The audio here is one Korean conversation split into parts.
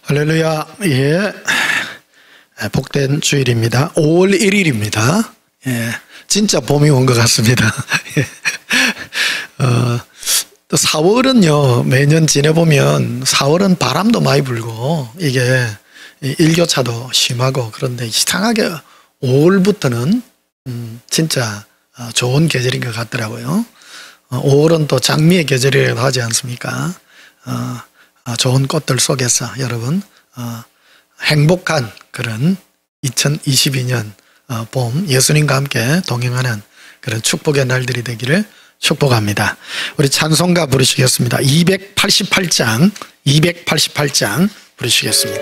할렐루야. 예. 복된 주일입니다. 5월 1일입니다. 예. 진짜 봄이 온 것 같습니다. 예. 또 4월은요, 매년 지내보면 4월은 바람도 많이 불고 이게 일교차도 심하고, 그런데 이상하게 5월부터는 진짜 좋은 계절인 것 같더라고요. 5월은 또 장미의 계절이라고 하지 않습니까? 좋은 꽃들 속에서 여러분 행복한 그런 2022년 봄, 예수님과 함께 동행하는 그런 축복의 날들이 되기를 축복합니다. 우리 찬송가 부르시겠습니다. 288장 부르시겠습니다.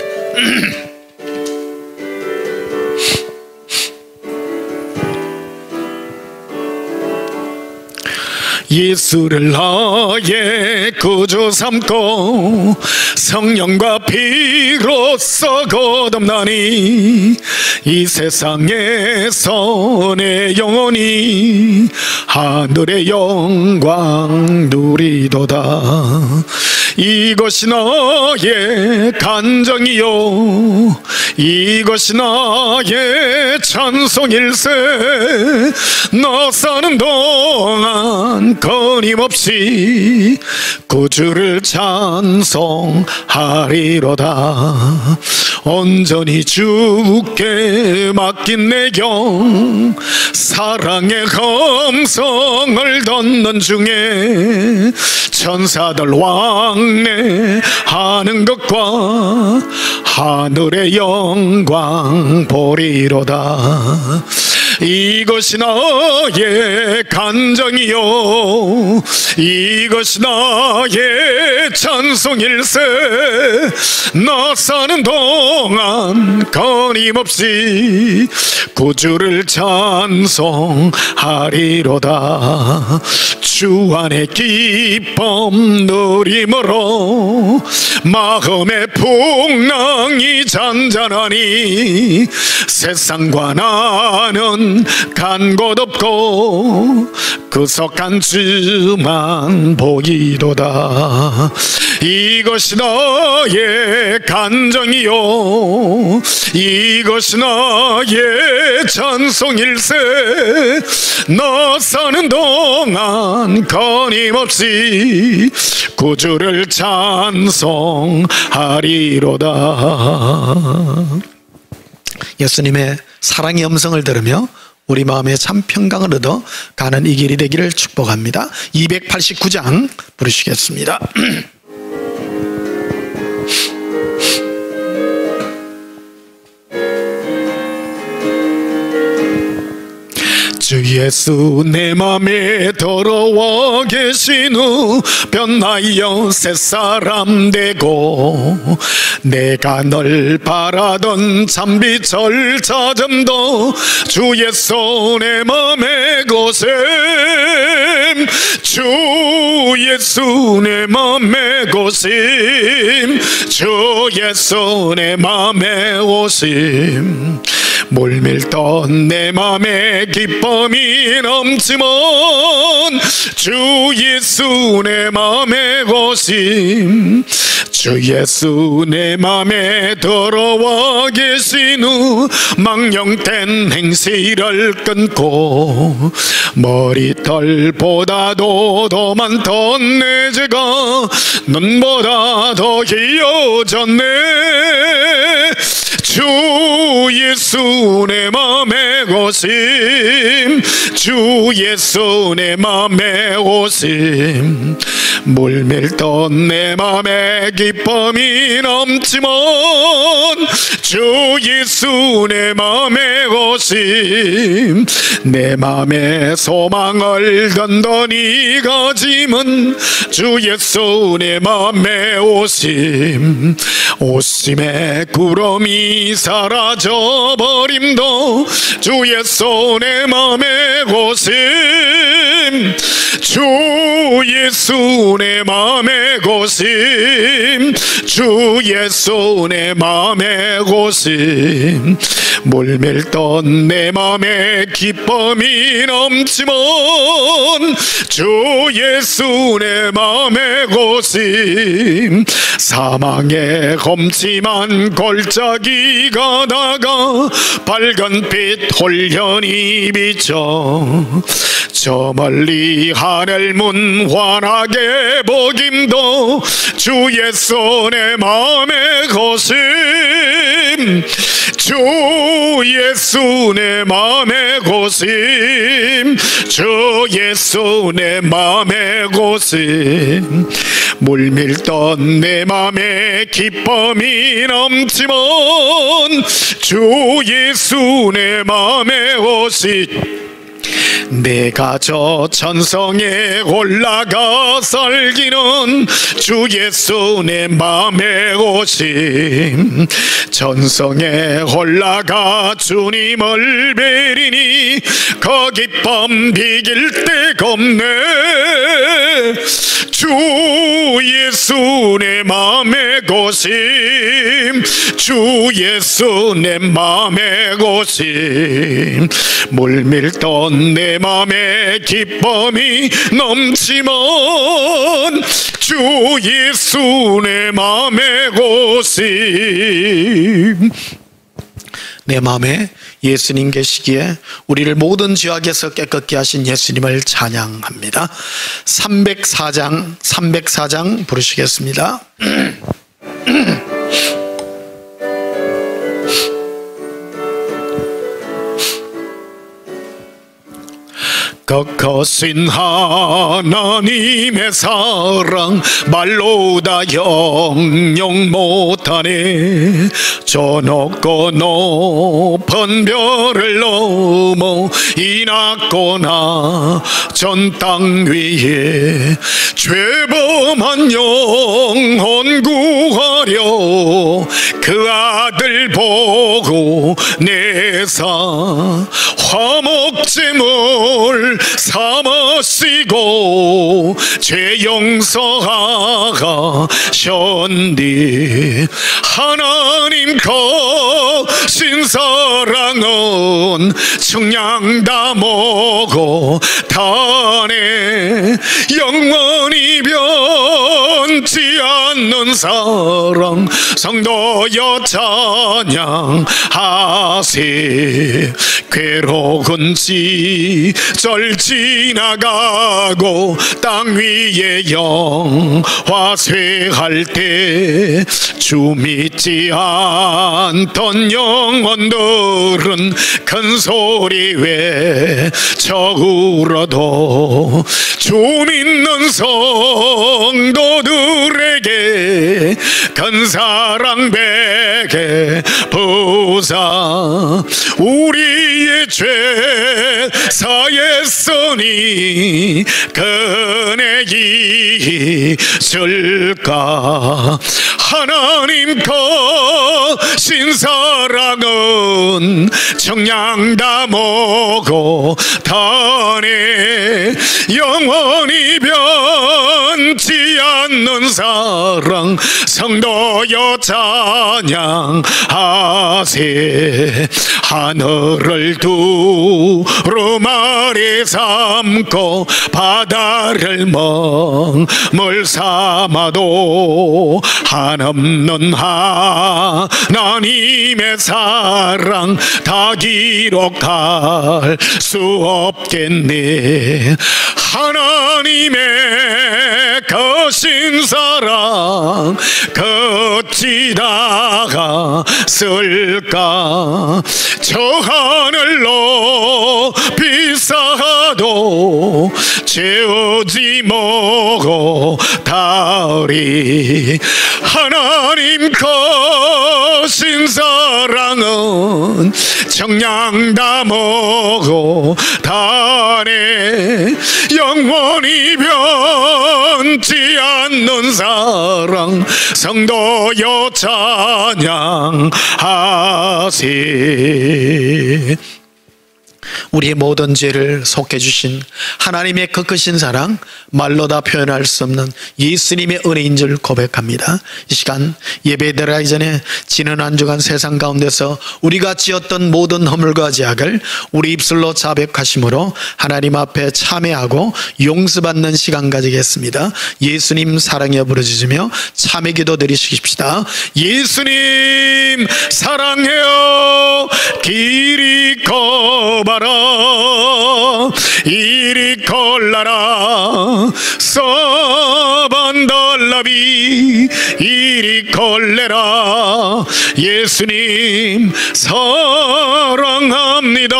예수를 나의 구주 삼고 성령과 피로써 거듭나니 이 세상에서 내 영혼이 하늘의 영광 누리도다. 이것이 나의 간정이요, 이것이 나의 찬송일세. 나 사는 동안 끊임없이 구주를 찬송하리로다. 온전히 주께 맡긴 내 경, 사랑의 함성을 걷는 중에 천사들 왕래하는 것과 하늘의 영광 보리로다. 이것이 나의 간정이요, 이것이 나의 찬송일세. 나 사는 동안 끊임없이 구주를 찬송하리로다. 주 안에 기쁨 누림으로 마음의 풍랑이 잔잔하니 세상과 나는 간 곳 없고 구속한 주만 보이도다. 이것이 나의 간정이요, 이것이 나의 찬송일세. 나 사는 동안 끊임없이 구주를 찬송하리로다. 예수님의 사랑의 음성을 들으며 우리 마음에 참 평강을 얻어 가는 이 길이 되기를 축복합니다. 289장 부르시겠습니다. 주 예수 내 맘에 들어와 계신 후 변하여 새사람 되고, 내가 널 바라던 참빛을 찾음도 주 예수 내 맘에 오심. 주 예수 내 맘에 오심. 주 예수 내 맘에 오심. 물밀던 내 맘에 기쁨이 넘치면 주 예수 내 맘에 오심. 주 예수 내 맘에 들어와 계신 후 망령된 행실을 끊고 머리털보다도 더 많던 내 죄가 눈보다 더 희어졌네. 주 예수 내 맘에 오심. 주 예수 내 맘에 오심. 물밀던 내 맘에 기쁨이 넘치면 주 예수 내 맘에 오심. 내 맘에 소망을 건더니 가짐은 주 예수 내 맘에 오심. 오심의 구름이 사라져버림도 주 예수 내 맘에 오심. 주 예수 내 맘의 고심, 주 예수 내 맘의 고심. 물밀던 내 맘에 기쁨이 넘치면 주 예수 내 맘의 고심. 사망의 검지만 골짜기 가다가 밝은 빛 홀연히 비쳐 저 멀리 하늘 문 환하게 보김도 주 예수 내 맘의 고심. 주 예수 내 맘의 고심, 주 예수 내 맘의 고심. 물밀던 내 맘에 기쁨이 넘치면 주 예수 내 맘의 고심. 내가 저 천성에 올라가 살기는 주 예수 내 맘의 고심. 천성에 올라가 주님을 뵈리니 그 기쁨 비길 데가 없네. 주 예수 내 맘의 고심, 주 예수 내 맘의 고심. 물밀던 내 맘에 기쁨이 넘치면 주 예수 내 맘의 고심. 내 마음에 예수님 계시기에 우리를 모든 죄악에서 깨끗게 하신 예수님을 찬양합니다. 304장 부르시겠습니다. 거거신 하나님의 사랑 말로 다 영영 못하네. 저 높고 높은 별을 넘어 이 낮고나 전 땅 위에 죄범한 영혼 구하려 그 아들 보고 내사 화목제물 삼으시고 죄 용서하셨니. 하나님 거신 사랑은 청량 다 먹어 다네. 영원히 변치 않는 사랑 성도여 찬양하세. 괴로운 시절 지나가고 땅 위에 영화 쇠할 때 주 믿지 않던 영혼들은 큰 소리 외쳐 울어도 주 믿는 성도들에게 큰 사랑 베게 부사. 우리의 죄 사했으니 은혜 있을까. 하나님 거신 사랑은 청량 다 먹어 다네. 영원히 변치 않는 사랑 성도여 찬양하세. 하늘을 두루마리 삼고 바다를 멍물 삼아도 한없는 하나님의 사랑 다 기록할 수 없겠네. 하나님의 거신 사랑 어찌다가 쓸까. 저 하늘로 비싸도 채우지 못하리. 하나님 거신 사랑은 청량 다 못하네. 영원히 변치 않는 사랑 성도여 찬양하세. 우리의 모든 죄를 속해 주신 하나님의 그 크신 사랑, 말로 다 표현할 수 없는 예수님의 은혜인 줄 고백합니다. 이 시간 예배 들어가기 전에 지난 한 주간 세상 가운데서 우리가 지었던 모든 허물과 죄악을 우리 입술로 자백하심으로 하나님 앞에 참회하고 용서받는 시간 가지겠습니다. 예수님 사랑해 부르짖으며 참회 기도 드리십시다. 예수님 사랑해요. 길이 거봐라 이리 콜라라 서반달라비 이리 콜레라. 예수님 사랑합니다.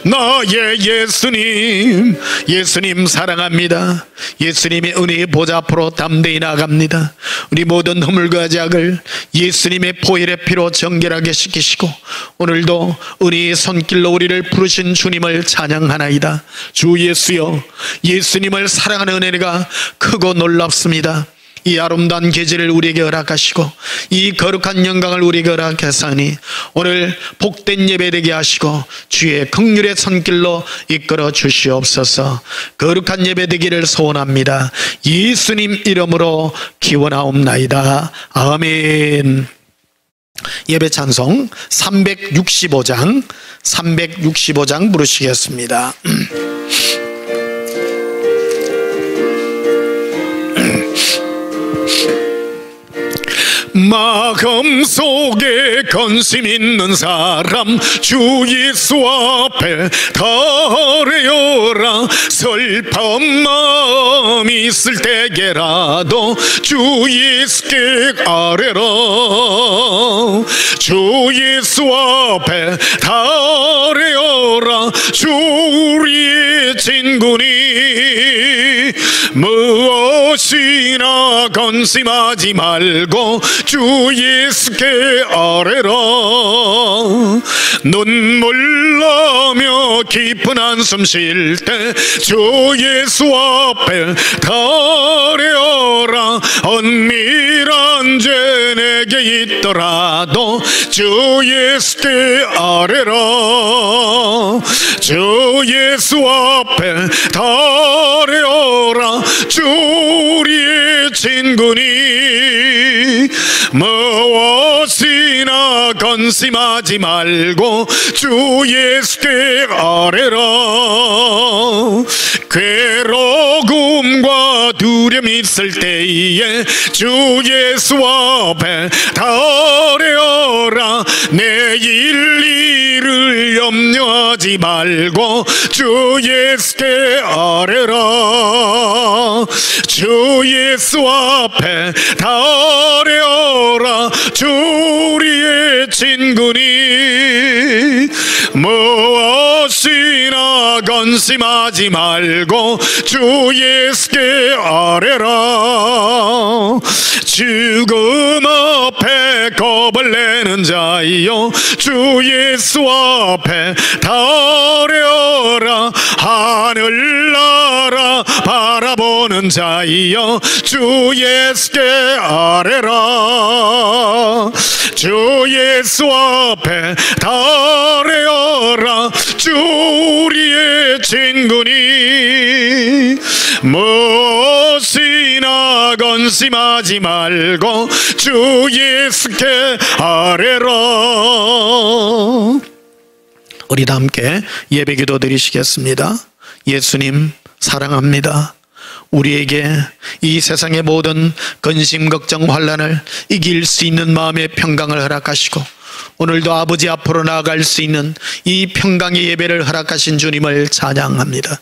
나의 예수님, 예수님 사랑합니다. 예수님의 은혜의 보좌 앞으로 담대히 나갑니다. 우리 모든 허물과 죄악을 예수님의 보혈의 피로 정결하게 씻기시고 오늘도 은혜의 손길로 우리를 부르신 주님을 찬양하나이다. 주 예수여, 예수님을 사랑하는 은혜가 크고 놀랍습니다. 이 아름다운 계절을 우리에게 허락하시고 이 거룩한 영광을 우리에게 허락하사니 오늘 복된 예배 되게 하시고 주의 긍휼의 손길로 이끌어 주시옵소서. 거룩한 예배 되기를 소원합니다. 예수님 이름으로 기원하옵나이다. 아멘. 예배 찬송 365장 부르시겠습니다. 마음속에 관심 있는 사람 주 예수 앞에 달려라. 슬픈 마음이 있을 때에라도 주 예수께 아뢰라. 주 예수 앞에 달려라. 주 우리의 친구니 무엇이나 건심하지 말고 주 예수께 아뢰라. 눈물 나며 깊은 한숨 쉴 때 주 예수 앞에 달려라. 은밀한 죄 내게 있더라도 주 예수께 아뢰라. 주 예수 앞에 달려라. 주 우리의 친구니 무엇이나 건심하지 말고 주 예수께 아뢰라. 괴로움과 두려움이 있을 때에 주 예수 앞에 달려라. 내일 일을 염려하지 말고 주 예수께 아뢰라. 주 예수 앞에 달려라. 주 우리의 친구니 무엇이나 건심하지 말고 주 예수께 아뢰라. 죽음 앞에 겁을 내는 자여 주 예수 앞에 달려라. 하늘나라 바라보는 자여 주 예수께 아뢰라. 주 예수 앞에 달려라. 주 우리의 친구니 무엇이나 건심하지 말고 주 예수께 아뢰라. 우리 다 함께 예배기도 드리시겠습니다. 예수님 사랑합니다. 우리에게 이 세상의 모든 근심, 걱정, 환난을 이길 수 있는 마음의 평강을 허락하시고 오늘도 아버지 앞으로 나아갈 수 있는 이 평강의 예배를 허락하신 주님을 찬양합니다.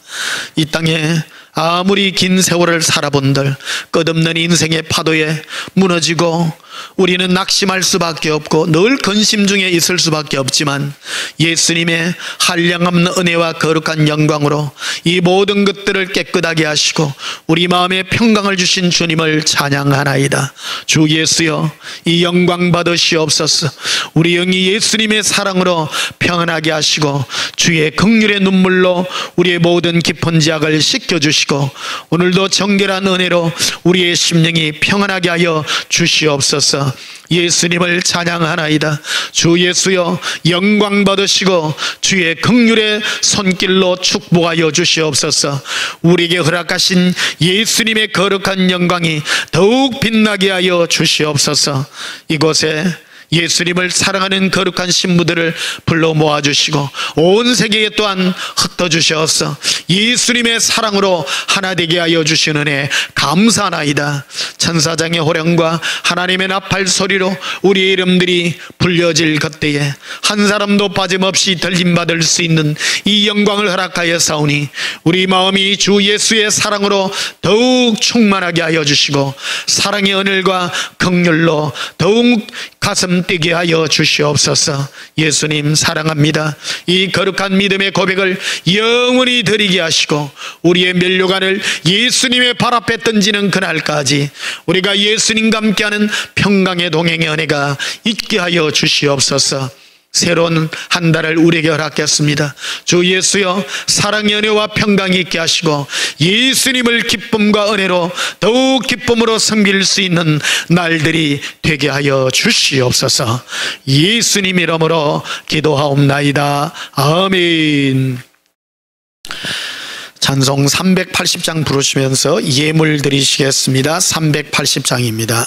이 땅에 아무리 긴 세월을 살아본들 끝없는 인생의 파도에 무너지고 우리는 낙심할 수밖에 없고 늘 근심 중에 있을 수밖에 없지만 예수님의 한량없는 은혜와 거룩한 영광으로 이 모든 것들을 깨끗하게 하시고 우리 마음에 평강을 주신 주님을 찬양하나이다. 주 예수여, 이 영광 받으시옵소서. 우리 영이 예수님의 사랑으로 평안하게 하시고 주의 긍휼의 눈물로 우리의 모든 깊은 죄악을 씻겨주시고 오늘도 정결한 은혜로 우리의 심령이 평안하게 하여 주시옵소서. 주시옵소서. 예수님을 찬양하나이다. 주 예수여 영광 받으시고 주의 긍휼의 손길로 축복하여 주시옵소서. 우리에게 허락하신 예수님의 거룩한 영광이 더욱 빛나게 하여 주시옵소서. 이곳에 예수님을 사랑하는 거룩한 신부들을 불러 모아주시고 온 세계에 또한 흩어주셔서 예수님의 사랑으로 하나 되게 하여 주시는 은혜 감사하나이다. 천사장의 호령과 하나님의 나팔 소리로 우리의 이름들이 불려질 그때에 한 사람도 빠짐없이 들림받을 수 있는 이 영광을 허락하여 사오니 우리 마음이 주 예수의 사랑으로 더욱 충만하게 하여 주시고 사랑의 은혜와 긍휼로 더욱 가슴 뛰게 하여 주시옵소서. 예수님 사랑합니다. 이 거룩한 믿음의 고백을 영원히 드리게 하시고 우리의 면류관을 예수님의 발 앞에 던지는 그날까지 우리가 예수님과 함께하는 평강의 동행의 은혜가 있게 하여 주시옵소서. 새로운 한 달을 우리에게 허락했습니다. 주 예수여 사랑의 은혜와 평강이 있게 하시고 예수님을 기쁨과 은혜로 더욱 기쁨으로 섬길 수 있는 날들이 되게 하여 주시옵소서. 예수님 이름으로 기도하옵나이다. 아멘. 찬송 380장 부르시면서 예물 드리시겠습니다. 380장입니다.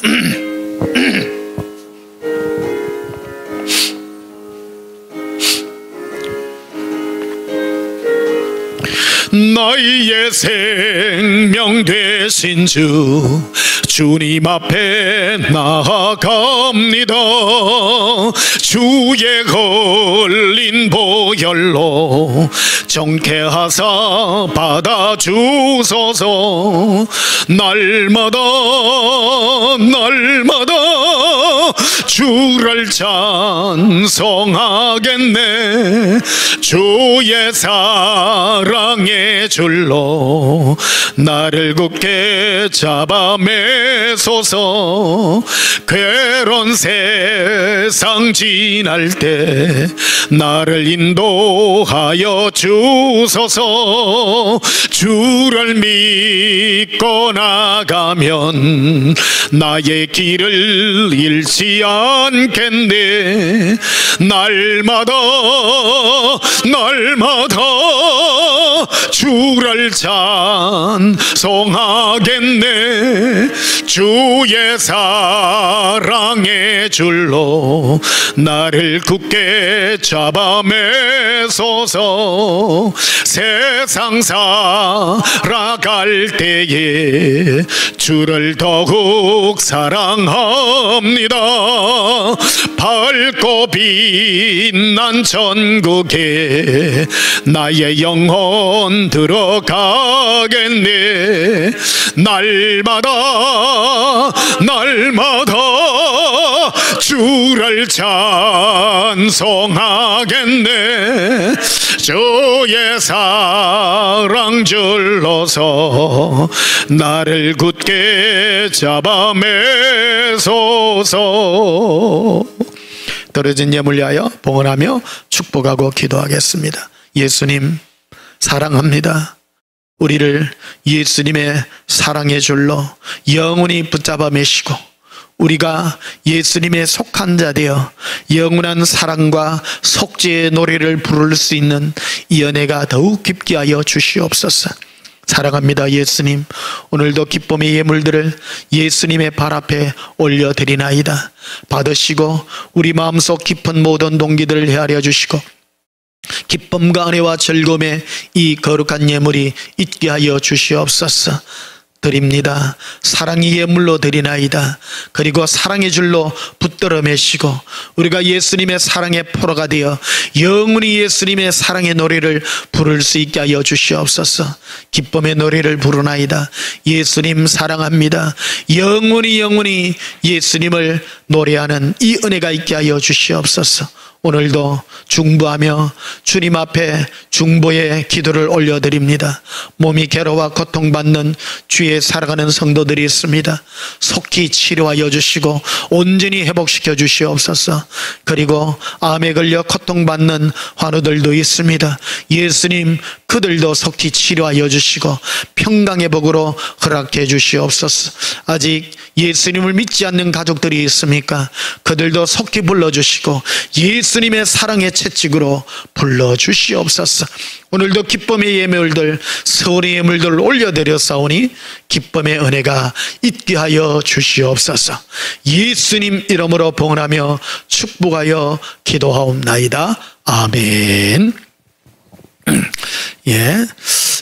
나의 생명 되신 주님 앞에 나아갑니다. 주의 흘린 보혈로 정케하사 받아주소서. 날마다 주를 찬송하겠네. 주의 사랑의 줄로 나를 굳게 잡아 매소서. 괴로운 세상 지날 때 나를 인도하여 주소서. 주를 믿고 나가면 나의 길을 잃지 않겠네. 날마다 주를 찬송하겠네. 주의 사랑의 줄로 나를 굳게 잡아 매소서. 세상 살아갈 때에 주를 더욱 사랑합니다. 밝고 빛난 천국에 나의 영혼 들어가겠네. 날마다 주를 찬송하겠네. 주의 사랑 줄로서 나를 굳게 잡아 매소서. 떨어진 예물 위하여 봉헌하며 축복하고 기도하겠습니다. 예수님 사랑합니다. 우리를 예수님의 사랑의 줄로 영원히 붙잡아 매시고 우리가 예수님의 속한 자 되어 영원한 사랑과 속죄의 노래를 부를 수 있는 이 은혜가 더욱 깊게 하여 주시옵소서. 사랑합니다. 예수님, 오늘도 기쁨의 예물들을 예수님의 발 앞에 올려드리나이다. 받으시고 우리 마음속 깊은 모든 동기들을 헤아려 주시고 기쁨과 은혜와 즐거움에 이 거룩한 예물이 있게 하여 주시옵소서. 드립니다. 사랑의 예물로 드리나이다. 그리고 사랑의 줄로 붙들어 매시고 우리가 예수님의 사랑의 포로가 되어 영원히 예수님의 사랑의 노래를 부를 수 있게 하여 주시옵소서. 기쁨의 노래를 부르나이다. 예수님 사랑합니다. 영원히 예수님을 노래하는 이 은혜가 있게 하여 주시옵소서. 오늘도 중보하며 주님 앞에 중보의 기도를 올려드립니다. 몸이 괴로워 고통받는 주의 살아가는 성도들이 있습니다. 속히 치료하여 주시고 온전히 회복시켜 주시옵소서. 그리고 암에 걸려 고통받는 환우들도 있습니다. 예수님 그들도 속히 치료하여 주시고 평강의 복으로 허락해 주시옵소서. 아직 예수님을 믿지 않는 가족들이 있습니까? 그들도 속히 불러주시고 예수님의 사랑의 채찍으로 불러주시옵소서. 오늘도 기쁨의 예물들, 서울의 예물들 올려드렸사오니 기쁨의 은혜가 있게 하여 주시옵소서. 예수님 이름으로 봉헌하며 축복하여 기도하옵나이다. 아멘. 예,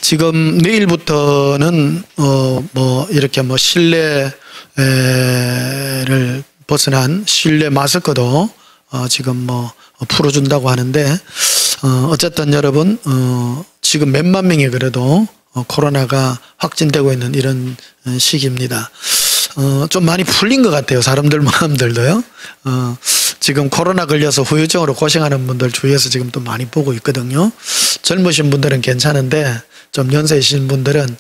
지금 내일부터는 이렇게 실내를 벗어난 실내 마스크도 지금 풀어준다고 하는데, 어쨌든 여러분, 지금 몇만 명이 그래도 코로나가 확진되고 있는 이런 시기입니다. 좀 많이 풀린 것 같아요. 사람들 마음들도요. 지금 코로나 걸려서 후유증으로 고생하는 분들 주위에서 지금 또 많이 보고 있거든요. 젊으신 분들은 괜찮은데 좀 연세 있으신 분들은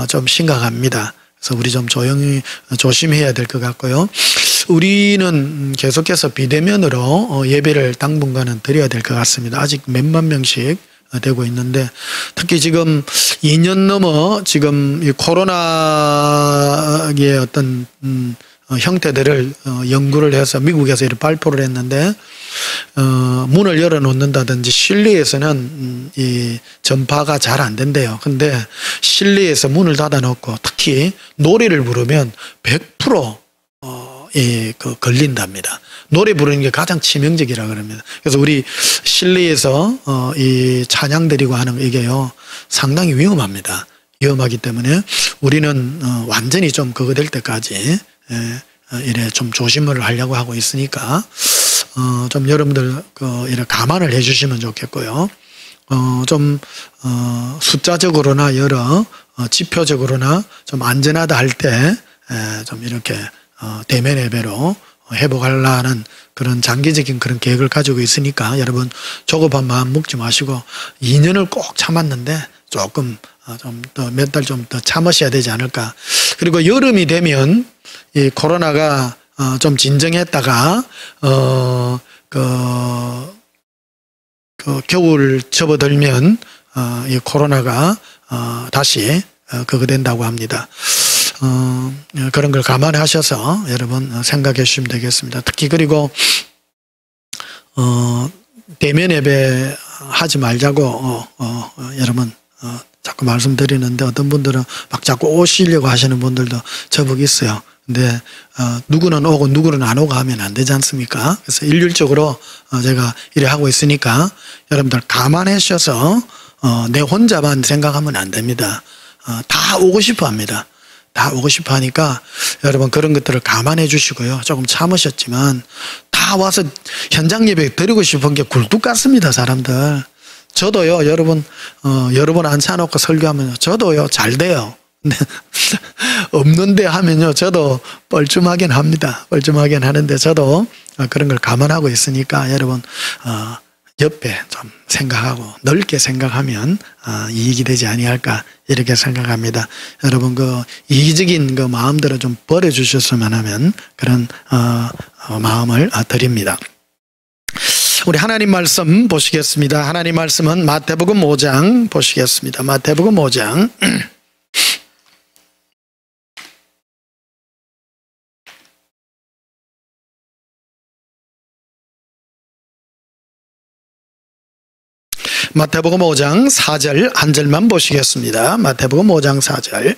좀 심각합니다. 그래서 우리 좀 조심해야 될 것 같고요. 우리는 계속해서 비대면으로 예배를 당분간은 드려야 될 것 같습니다. 아직 몇만 명씩 되고 있는데, 특히 지금 2년 넘어 지금 이 코로나의 어떤 형태들을 연구를 해서 미국에서 이렇게 발표를 했는데, 문을 열어놓는다든지 실내에서는 이 전파가 잘 안 된대요. 근데 실내에서 문을 닫아놓고 특히 노래를 부르면 100% 걸린답니다. 노래 부르는 게 가장 치명적이라 그럽니다. 그래서 우리 실내에서 이 찬양 드리고 하는 이게요 상당히 위험합니다. 위험하기 때문에 우리는 완전히 좀 그거 될 때까지 이래 좀 조심을 하려고 하고 있으니까 좀 여러분들 이래 감안을 해주시면 좋겠고요. 좀 숫자적으로나 여러 지표적으로나 좀 안전하다 할 때 좀 이렇게 대면 예배로 회복하려는 그런 장기적인 그런 계획을 가지고 있으니까 여러분 조급한 마음 먹지 마시고 2년을 꼭 참았는데 조금 좀 더 몇 달 좀 더 참으셔야 되지 않을까. 그리고 여름이 되면 이 코로나가 좀 진정했다가 겨울 접어들면 이 코로나가 다시 그거 된다고 합니다. 그런 걸 감안하셔서 여러분 생각해 주시면 되겠습니다. 특히 그리고 대면 예배 하지 말자고 여러분 자꾸 말씀드리는데, 어떤 분들은 막 자꾸 오시려고 하시는 분들도 저벅 있어요. 근데 누구는 오고 누구는 안 오고 하면 안 되지 않습니까? 그래서 일률적으로 제가 이래 하고 있으니까 여러분들 감안해 주셔서 내 혼자만 생각하면 안 됩니다. 다 오고 싶어 합니다. 다 오고 싶어 하니까 여러분 그런 것들을 감안해 주시고요. 조금 참으셨지만 다 와서 현장 예배 드리고 싶은 게 굴뚝 같습니다, 사람들. 저도요, 여러분 앉혀놓고 설교하면 저도요, 잘 돼요. 근데 없는데 하면요, 저도 뻘쭘하긴 합니다. 뻘쭘하긴 하는데 저도 그런 걸 감안하고 있으니까 여러분, 옆에 좀 생각하고 넓게 생각하면 이익이 되지 아니할까 이렇게 생각합니다. 여러분 그 이기적인 그 마음들을 좀 버려주셨으면 하면 그런 마음을 드립니다. 우리 하나님 말씀 보시겠습니다. 하나님 말씀은 마태복음 5장 보시겠습니다. 마태복음 5장 마태복음 5장 4절 한 절만 보시겠습니다. 마태복음 5장 4절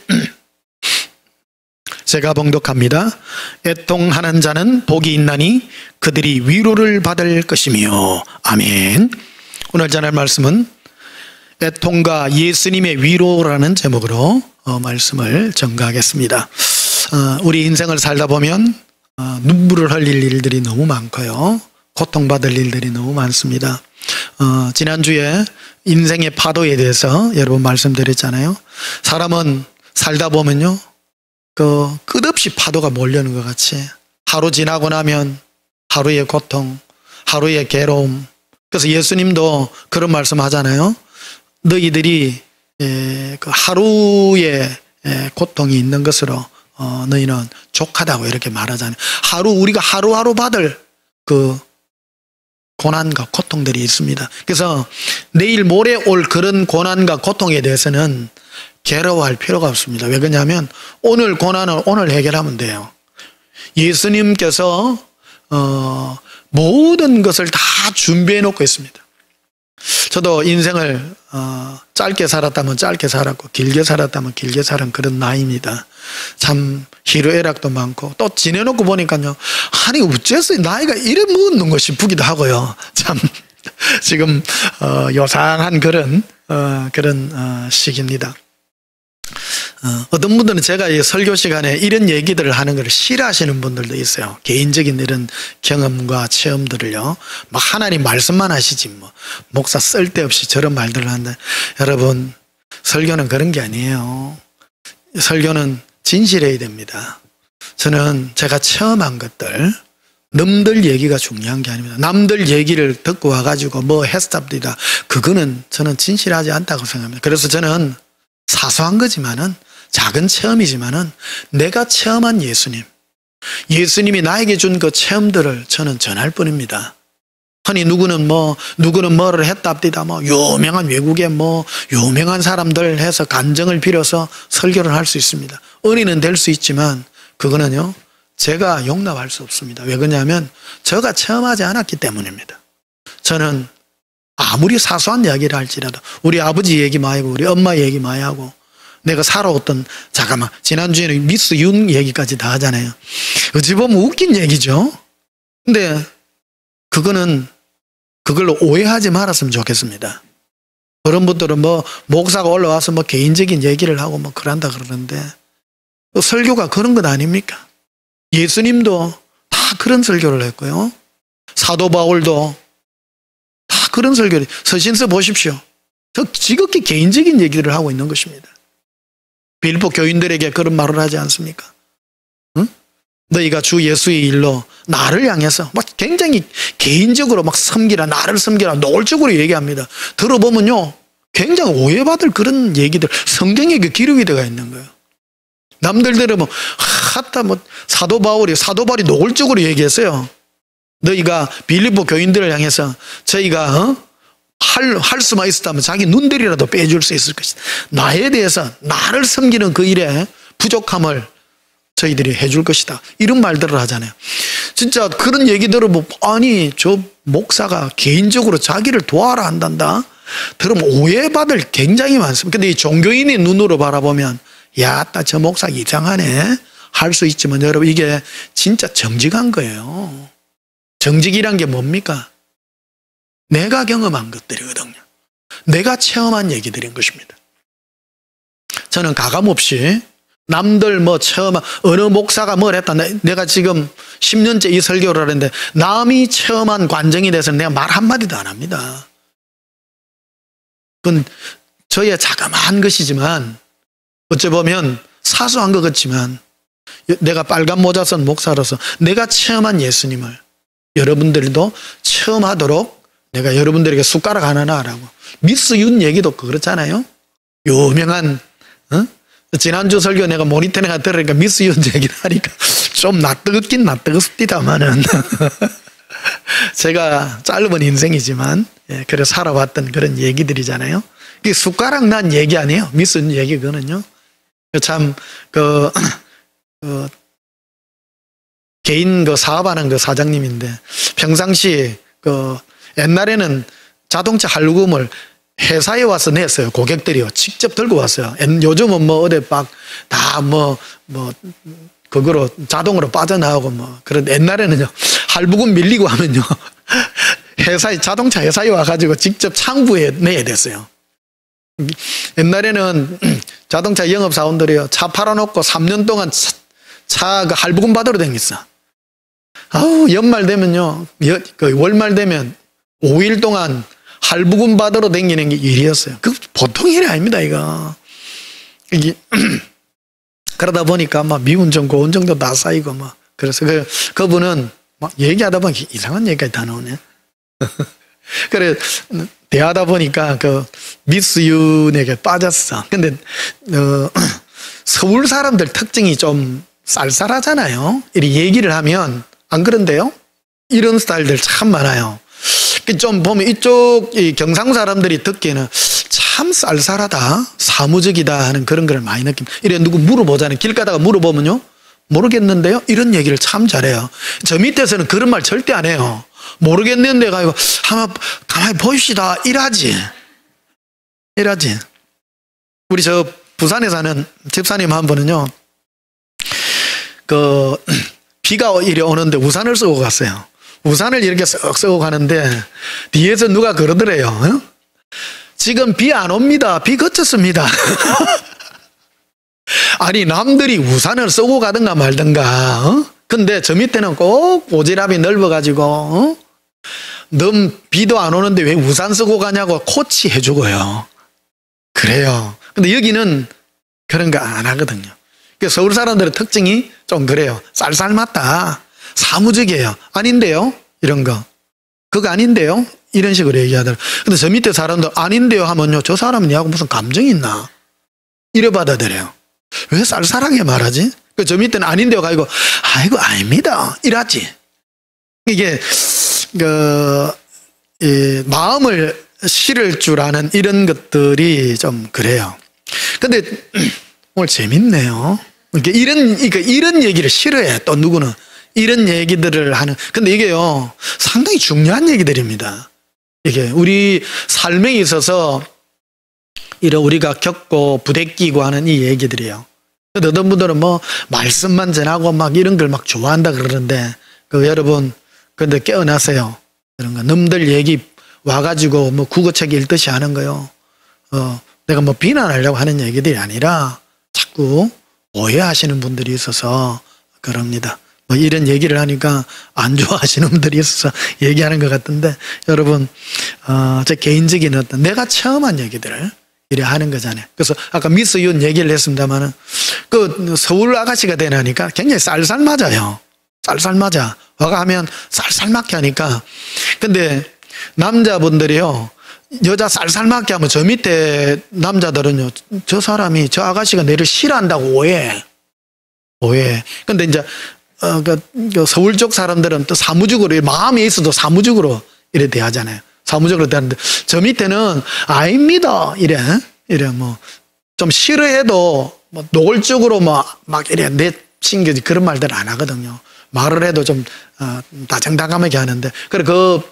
제가 봉독합니다. 애통하는 자는 복이 있나니 그들이 위로를 받을 것이며. 아멘. 오늘 전할 말씀은 애통과 예수님의 위로라는 제목으로 말씀을 전가하겠습니다. 우리 인생을 살다 보면 눈물을 흘릴 일들이 너무 많고요, 고통받을 일들이 너무 많습니다. 지난주에 인생의 파도에 대해서 여러분 말씀드렸잖아요. 사람은 살다 보면요, 끝없이 파도가 몰려오는 것 같이 하루 지나고 나면 하루의 고통, 하루의 괴로움. 그래서 예수님도 그런 말씀 하잖아요. 너희들이 그 하루의 고통이 있는 것으로 너희는 족하다고 이렇게 말하잖아요. 우리가 하루하루 받을 그 고난과 고통들이 있습니다. 그래서 내일 모레 올 그런 고난과 고통에 대해서는 괴로워할 필요가 없습니다. 왜 그러냐면 오늘 고난은 오늘 해결하면 돼요. 예수님께서 모든 것을 다 준비해 놓고 있습니다. 저도 인생을 짧게 살았다면 짧게 살았고 길게 살았다면 길게 살은 그런 나이입니다. 참 희로애락도 많고 또 지내놓고 보니까요, 아니 어째서 나이가 이래 먹었는가 싶기도 하고요. 참 지금 요상한 그런 시기입니다. 어떤 분들은 제가 이 설교 시간에 이런 얘기들을 하는 걸 싫어하시는 분들도 있어요. 개인적인 이런 경험과 체험들을요. 막 하나님 말씀만 하시지 뭐 목사 쓸데없이 저런 말들을 하는데, 여러분 설교는 그런 게 아니에요. 설교는 진실해야 됩니다. 저는 제가 체험한 것들, 남들 얘기가 중요한 게 아닙니다. 남들 얘기를 듣고 와가지고 뭐 했답니다. 그거는 저는 진실하지 않다고 생각합니다. 그래서 저는 사소한 거지만은, 작은 체험이지만은 내가 체험한 예수님이 나에게 준 그 체험들을 저는 전할 뿐입니다. 흔히 누구는 뭐를 했답니다. 뭐 유명한 외국의 유명한 사람들 해서 간증을 빌어서 설교를 할 수 있습니다. 은혜는 될 수 있지만 그거는요, 제가 용납할 수 없습니다. 왜 그러냐면 제가 체험하지 않았기 때문입니다. 저는 아무리 사소한 이야기를 할지라도 우리 아버지 얘기 많이 하고 우리 엄마 얘기 많이 하고 내가 살아왔던, 잠깐만, 지난주에는 미스 윤 얘기까지 다 하잖아요. 어찌 보면 웃긴 얘기죠. 근데 그걸로 오해하지 말았으면 좋겠습니다. 그런 분들은 목사가 올라와서 개인적인 얘기를 하고 그런다 그러는데, 설교가 그런 것 아닙니까? 예수님도 다 그런 설교를 했고요. 사도 바울도 다 그런 설교를, 서신서 보십시오. 저 지극히 개인적인 얘기를 하고 있는 것입니다. 빌립보 교인들에게 그런 말을 하지 않습니까? 응? 너희가 주 예수의 일로 나를 향해서 굉장히 개인적으로 섬기라, 나를 섬기라, 노골적으로 얘기합니다. 들어보면요, 굉장히 오해받을 그런 얘기들, 성경에 기록이 되어 있는 거예요. 남들 들으면 사도 바울이 노골적으로 얘기했어요. 너희가 빌립보 교인들을 향해서 저희가 할 수만 있었다면 자기 눈들이라도 빼줄 수 있을 것이다. 나에 대해서 나를 섬기는 그 일에 부족함을 저희들이 해줄 것이다. 이런 말들을 하잖아요. 진짜 그런 얘기 들으면 아니 저 목사가 개인적으로 자기를 도와라 한단다. 들으면 오해받을 굉장히 많습니다. 근데 이 종교인의 눈으로 바라보면 야, 저 목사 이상하네 할 수 있지만 여러분 이게 진짜 정직한 거예요. 정직이란 게 뭡니까? 내가 경험한 것들이거든요. 내가 체험한 얘기들인 것입니다. 저는 가감없이 남들 체험한 어느 목사가 뭘 했다, 내가 지금 10년째 이 설교를 하는데 남이 체험한 관정에 대해서는 내가 말 한마디도 안 합니다. 그건 저의 자그마한 것이지만 어찌 보면 사소한 것 같지만 내가 빨간 모자 쓴 목사로서 내가 체험한 예수님을 여러분들도 체험하도록 내가 여러분들에게 숟가락 하나 놔라고. 미스 윤 얘기도 그렇잖아요. 유명한 지난주 설교 내가 모니터링 들으니까 미스 윤 얘기를 하니까 좀 낯뜨겁긴 낯뜨겁습니다만은 제가 짧은 인생이지만 그래 살아왔던 그런 얘기들이잖아요. 이게 숟가락 난 얘기 아니에요. 미스 윤 얘기 그거는요. 참 개인 사업하는 사장님인데 평상시 옛날에는 자동차 할부금을 회사에 와서 냈어요. 고객들이요. 직접 들고 왔어요. 요즘은 어디 그거로 자동으로 빠져나오고 그런 옛날에는요. 할부금 밀리고 하면요. 자동차 회사에 와가지고 직접 창구에 내야 됐어요. 옛날에는 자동차 영업사원들이요. 차 팔아놓고 3년 동안 차 할부금 받으러 다녔어. 연말 되면요. 월말 되면 5일 동안 할부금 받으러 다니는 게 일이었어요. 그 보통 일이 아닙니다, 이거. 그러다 보니까 미운정, 고운정도 다 쌓이고 그래서 그분은 얘기하다 보니까 이상한 얘기까지 다 나오네. 그래, 대하다 보니까 미스 윤에게 빠졌어. 근데, 서울 사람들 특징이 좀 쌀쌀하잖아요. 이렇게 얘기를 하면, 안 그런데요? 이런 스타일들 참 많아요. 좀 보면 이쪽 이 경상 사람들이 듣기에는 참 쌀쌀하다, 사무적이다 하는 그런 걸 많이 느낍니다. 이래 누구 물어보잖아요. 길 가다가 물어보면요, 모르겠는데요? 이런 얘기를 참 잘해요. 저 밑에서는 그런 말 절대 안 해요. 모르겠는데 가지고 한번 가만히 보십시다 이러지. 우리 저 부산에 사는 집사님 한 분은요, 비가 이래 오는데 우산을 쓰고 갔어요. 우산을 이렇게 쓱 쓰고 가는데 뒤에서 누가 그러더래요. 어? 지금 비 안 옵니다. 비 그쳤습니다. 아니, 남들이 우산을 쓰고 가든가 말든가. 어? 근데 저 밑에는 꼭 오지랖이 넓어가지고, 어? 넌 비도 안 오는데 왜 우산 쓰고 가냐고 코치 해주고요. 그래요. 근데 여기는 그런 거 안 하거든요. 서울 사람들의 특징이 좀 그래요. 쌀쌀맞다, 사무적이에요. 아닌데요? 이런 거. 그거 아닌데요? 이런 식으로 얘기하더라고요. 근데 저 밑에 사람들 아닌데요 하면요, 저 사람은 니하고 무슨 감정이 있나? 이래 받아들여요. 왜 쌀쌀하게 말하지? 저 밑에는 아닌데요 가지고 아이고 아닙니다 이러지. 이게 마음을 실을 줄 아는 이런 것들이 좀 그래요. 근데 오늘 재밌네요. 이런 얘기를 싫어해. 또 누구는 이런 얘기들을 하는. 근데 이게요, 상당히 중요한 얘기들입니다. 이게 우리 삶에 있어서 우리가 겪고 부대끼고 하는 이 얘기들이에요. 어떤 분들은 뭐 말씀만 전하고 막 이런 걸 막 좋아한다 그러는데, 여러분 근데 깨어나세요. 그런 거 놈들 얘기 와가지고 뭐 국어책 읽듯이 하는 거요. 내가 뭐 비난하려고 하는 얘기들이 아니라 자꾸 오해하시는 분들이 있어서 그럽니다. 뭐 이런 얘기를 하니까 안 좋아하시는 분들이 있어서 얘기하는 것 같은데, 여러분 제 개인적인 어떤 내가 처음 한 얘기들을 이래 하는 거잖아요. 그래서 아까 미스 윤 얘기를 했습니다만은 서울 아가씨가 되나니까 굉장히 쌀쌀 맞아요. 쌀쌀 맞아. 와가 하면 쌀쌀 맞게 하니까. 근데 남자분들이요, 여자 쌀쌀 맞게 하면 저 밑에 남자들은요, 저 사람이, 저 아가씨가 내를 싫어한다고 오해. 근데 이제 서울 쪽 사람들은 또 사무적으로, 마음이 있어도 사무적으로 이래 대하잖아요. 사무적으로 대하는데 저 밑에는 아닙니다 이래 뭐 좀 싫어해도 뭐 노골적으로 막 이래 내친겨지 그런 말들 안 하거든요. 말을 해도 좀 다정다감하게 하는데, 그래 그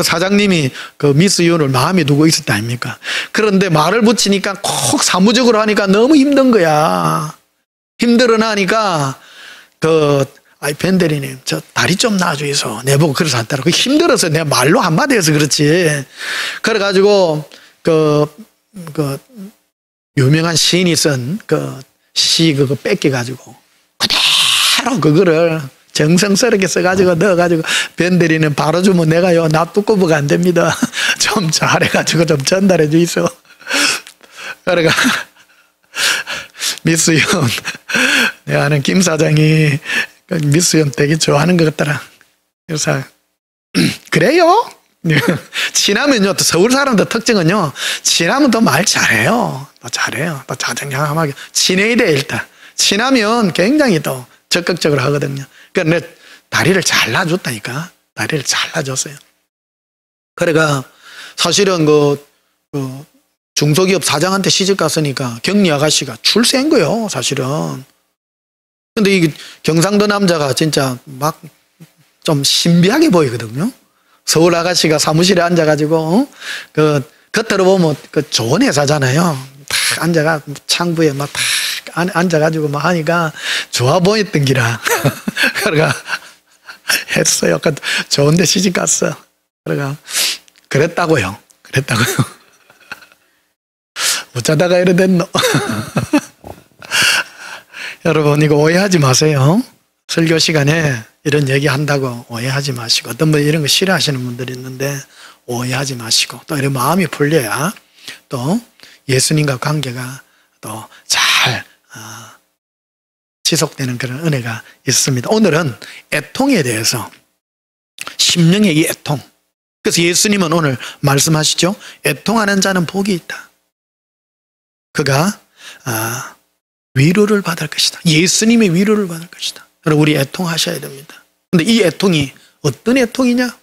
사장님이 미스 윤을 마음에 두고 있었다 아닙니까? 그런데 말을 붙이니까 꼭 사무적으로 하니까 너무 힘든 거야. 힘들어 나니까 아이 밴데리님 저 다리 좀 놔주이소 내보고 그래서 하더라고. 힘들어서 내가 말로 한마디 해서 그렇지. 그래가지고 유명한 시인이 쓴 시 그거 뺏겨가지고 그대로 그거를 정성스럽게 써가지고 넣어가지고 밴데리는 바로 주면 내가요 납두꺼부가 안 됩니다. 좀 잘해가지고 좀 전달해 주이소. 그래가 미스윤, 내가 아는 김 사장이 미스윤 되게 좋아하는 것 같더라. 그래서 그래요? 친하면요, 또 서울 사람들 특징은요, 친하면 또 말 잘해요. 또 잘해요. 또 자정장하게 친해야 돼. 일단 친하면 굉장히 또 적극적으로 하거든요. 그러니까 내 다리를 잘라줬다니까. 다리를 잘라줬어요. 그래가 사실은 중소기업 사장한테 시집 갔으니까 격리 아가씨가 출세한 거예요, 사실은. 근데 이 경상도 남자가 진짜 막 좀 신비하게 보이거든요. 서울 아가씨가 사무실에 앉아가지고, 겉으로 보면 좋은 회사잖아요. 탁 앉아가, 창부에 막 탁 앉아가지고 막 하니까 좋아 보였던 기라. 그래가 했어요. 좋은 데 시집 갔어. 그래가 그랬다고요. 어쩌다가 이래 됐노? 여러분, 이거 오해하지 마세요. 설교 시간에 이런 얘기 한다고 오해하지 마시고, 어떤 분 이런 거 싫어하시는 분들이 있는데 오해하지 마시고, 또 이런 마음이 풀려야 또 예수님과 관계가 또 잘 지속되는 그런 은혜가 있습니다. 오늘은 애통에 대해서, 심령의 이 애통. 그래서 예수님은 오늘 말씀하시죠. 애통하는 자는 복이 있다. 그가 위로를 받을 것이다. 예수님의 위로를 받을 것이다. 여러분, 우리 애통하셔야 됩니다. 근데 이 애통이 어떤 애통이냐?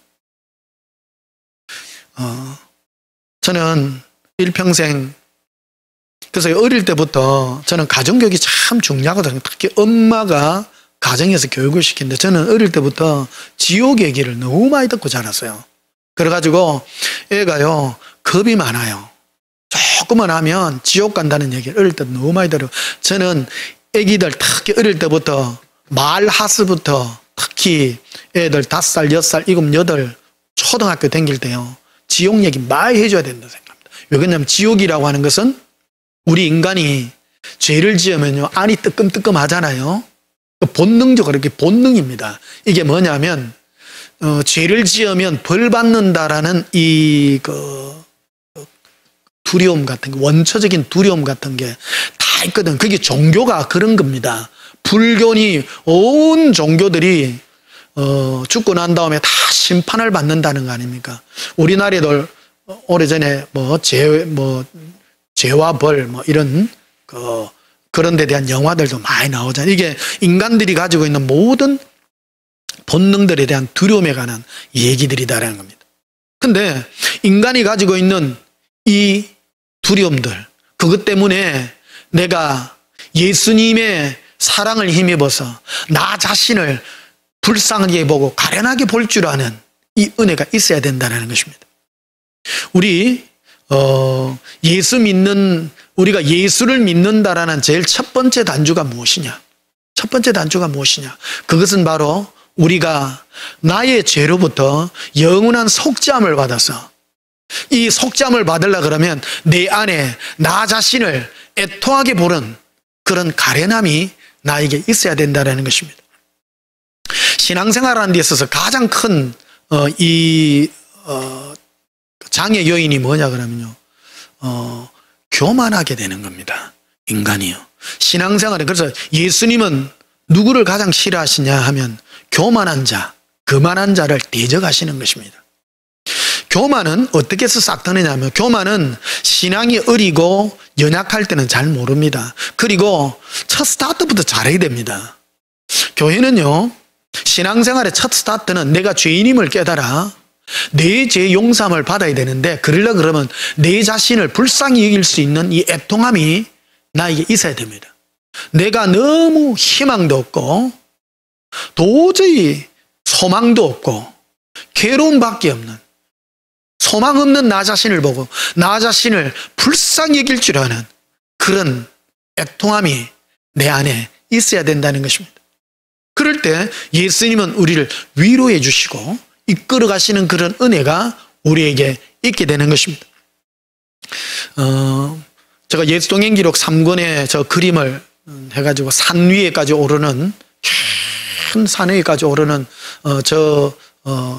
저는 일평생, 그래서 어릴 때부터 저는 가정교육이 참 중요하거든요. 특히 엄마가 가정에서 교육을 시키는데 저는 어릴 때부터 지옥 얘기를 너무 많이 듣고 자랐어요. 그래가지고 애가요, 겁이 많아요. 조금만 하면 지옥 간다는 얘기를 어릴 때 너무 많이 들어요. 저는 애기들 특히 어릴 때부터 말하스부터 특히 애들 5살, 6살, 7, 8 초등학교 다닐 때요, 지옥 얘기 많이 해줘야 된다 생각합니다. 왜 그러냐면 지옥이라고 하는 것은 우리 인간이 죄를 지으면요, 안이 뜨끔뜨끔 하잖아요. 본능적으로 이렇게 본능입니다. 이게 뭐냐면 죄를 지으면 벌 받는다라는 두려움 같은 게, 원초적인 두려움 같은 게 다 있거든. 그게 종교가 그런 겁니다. 불교니 온 종교들이 죽고 난 다음에 다 심판을 받는다는 거 아닙니까? 우리나라에도 오래전에 죄와 벌 이런 그런 데 대한 영화들도 많이 나오잖아요. 이게 인간들이 가지고 있는 모든 본능들에 대한 두려움에 관한 얘기들이다라는 겁니다. 근데 인간이 가지고 있는 이 두려움들, 그것 때문에 내가 예수님의 사랑을 힘입어서 나 자신을 불쌍하게 보고 가련하게 볼 줄 아는 이 은혜가 있어야 된다는 것입니다. 우리가 예수를 믿는다라는 제일 첫 번째 단주가 무엇이냐? 첫 번째 단주가 무엇이냐? 그것은 바로 우리가 나의 죄로부터 영원한 속죄함을 받아서, 이 속죄함을 받으려 그러면 내 안에 나 자신을 애통하게 보는 그런 가련함이 나에게 있어야 된다는 것입니다. 신앙생활하는 데 있어서 가장 큰 장애 요인이 뭐냐 그러면요, 교만하게 되는 겁니다. 인간이요. 신앙생활에, 그래서 예수님은 누구를 가장 싫어하시냐 하면 교만한 자, 거만한 자를 대적하시는 것입니다. 교만은 어떻게 해서 싹 드느냐면, 교만은 신앙이 어리고 연약할 때는 잘 모릅니다. 그리고 첫 스타트부터 잘해야 됩니다. 교회는요, 신앙생활의 첫 스타트는 내가 죄인임을 깨달아 내 죄 용서함을 받아야 되는데, 그러려고 그러면 내 자신을 불쌍히 여길 수 있는 이 애통함이 나에게 있어야 됩니다. 내가 너무 희망도 없고 도저히 소망도 없고 괴로움밖에 없는, 소망 없는 나 자신을 보고 나 자신을 불쌍히 여길 줄 아는 그런 애통함이 내 안에 있어야 된다는 것입니다. 그럴 때 예수님은 우리를 위로해 주시고 이끌어 가시는 그런 은혜가 우리에게 있게 되는 것입니다. 제가 예수동행기록 3권에 저 그림을 해가지고 산 위에까지 오르는, 큰 산 위에까지 오르는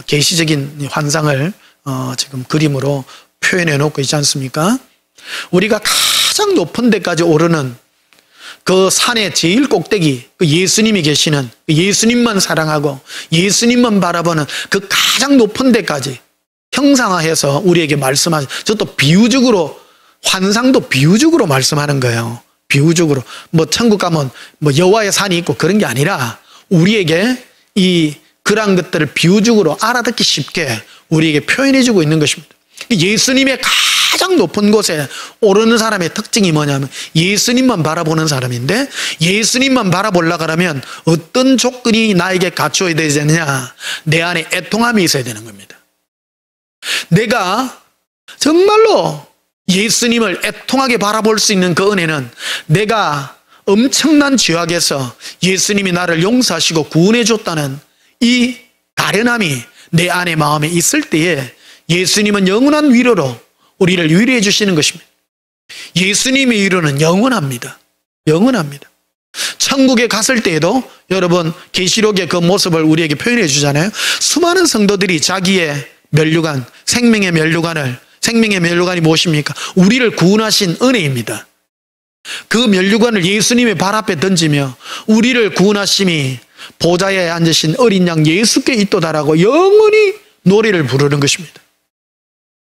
계시적인 환상을 지금 그림으로 표현해 놓고 있지 않습니까? 우리가 가장 높은 데까지 오르는 그 산의 제일 꼭대기, 그 예수님이 계시는, 예수님만 사랑하고 예수님만 바라보는 그 가장 높은 데까지 형상화해서 우리에게 말씀하신, 저도 비유적으로, 환상도 비유적으로 말씀하는 거예요. 비유적으로. 천국 가면 여호와의 산이 있고 그런 게 아니라 우리에게 그러한 것들을 비유적으로 알아듣기 쉽게 우리에게 표현해 주고 있는 것입니다. 예수님의 가장 높은 곳에 오르는 사람의 특징이 뭐냐면 예수님만 바라보는 사람인데, 예수님만 바라보려고 하면 어떤 조건이 나에게 갖춰야 되느냐? 내 안에 애통함이 있어야 되는 겁니다. 내가 정말로 예수님을 애통하게 바라볼 수 있는 그 은혜는, 내가 엄청난 죄악에서 예수님이 나를 용서하시고 구원해 줬다는 이 가련함이 내 안에 마음에 있을 때에 예수님은 영원한 위로로 우리를 위로해 주시는 것입니다. 예수님의 위로는 영원합니다. 영원합니다. 천국에 갔을 때에도 여러분 계시록의 그 모습을 우리에게 표현해 주잖아요. 수많은 성도들이 자기의 면류관, 생명의 면류관이 무엇입니까? 우리를 구원하신 은혜입니다. 그 면류관을 예수님의 발 앞에 던지며 우리를 구원하심이 보좌에 앉으신 어린 양 예수께 있도다라고 영원히 노래를 부르는 것입니다.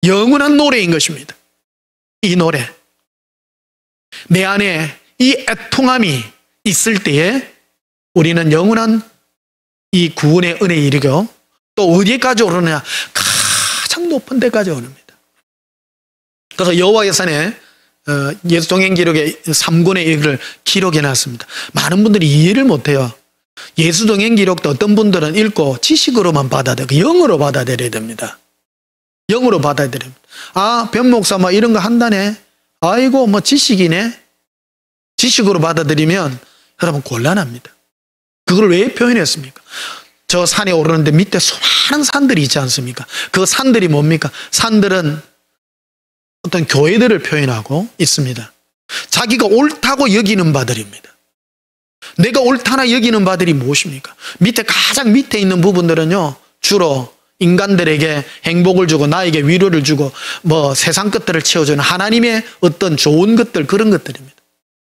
영원한 노래인 것입니다. 이 노래, 내 안에 이 애통함이 있을 때에 우리는 영원한 이 구원의 은혜에 이르고, 또 어디까지 오르느냐? 가장 높은 데까지 오릅니다. 그래서 여호와의 산에 예수 동행 기록의 3권의 얘기를 기록해 놨습니다. 많은 분들이 이해를 못해요. 예수 동행 기록도 어떤 분들은 읽고 지식으로만 받아들이고 영어로 받아들여야 됩니다. 영어로 받아들여야 됩니다. 아, 변 목사 뭐 이런 거 한다네. 아이고 뭐 지식이네. 지식으로 받아들이면 여러분 곤란합니다. 그걸 왜 표현했습니까? 저 산에 오르는데 밑에 수많은 산들이 있지 않습니까? 그 산들이 뭡니까? 산들은 어떤 교회들을 표현하고 있습니다. 자기가 옳다고 여기는 바들입니다. 내가 옳다나 여기는 바들이 무엇입니까? 밑에 가장 밑에 있는 부분들은요, 주로 인간들에게 행복을 주고 나에게 위로를 주고 뭐 세상 것들을 채워주는 하나님의 어떤 좋은 것들, 그런 것들입니다.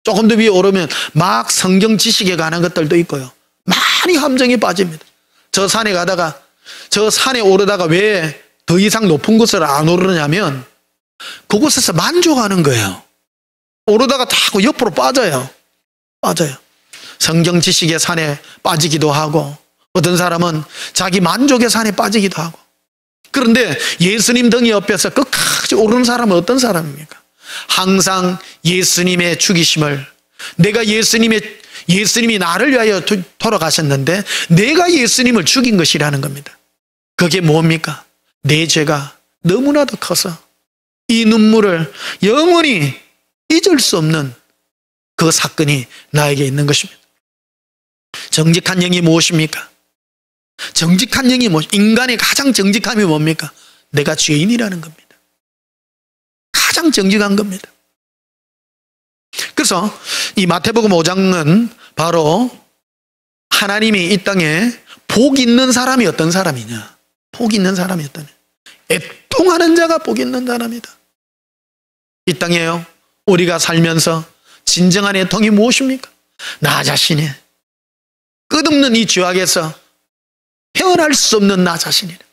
조금 더 위에 오르면 막 성경 지식에 관한 것들도 있고요. 많이 함정에 빠집니다. 저 산에 가다가, 저 산에 오르다가 왜 더 이상 높은 곳을 안 오르냐면 그곳에서 만족하는 거예요. 오르다가 자꾸 옆으로 빠져요. 성경 지식의 산에 빠지기도 하고, 어떤 사람은 자기 만족의 산에 빠지기도 하고. 그런데 예수님 등이 옆에서 끝까지 오르는 사람은 어떤 사람입니까? 항상 예수님의 죽이심을, 내가 예수님이 나를 위하여 돌아가셨는데 내가 예수님을 죽인 것이라는 겁니다. 그게 뭡니까? 내 죄가 너무나도 커서 이 눈물을 영원히 잊을 수 없는 그 사건이 나에게 있는 것입니다. 정직한 영이 무엇입니까? 정직한 영이 인간의 가장 정직함이 뭡니까? 내가 죄인이라는 겁니다. 가장 정직한 겁니다. 그래서 이 마태복음 5장은 바로 하나님이 이 땅에 복 있는 사람이 어떤 사람이냐? 복 있는 사람이 어떠냐? 애통하는 자가 복 있는 사람이다. 이 땅에요, 우리가 살면서 진정한 애통이 무엇입니까? 나 자신이 끝없는 이 죄악에서 헤어날 수 없는 나 자신이다.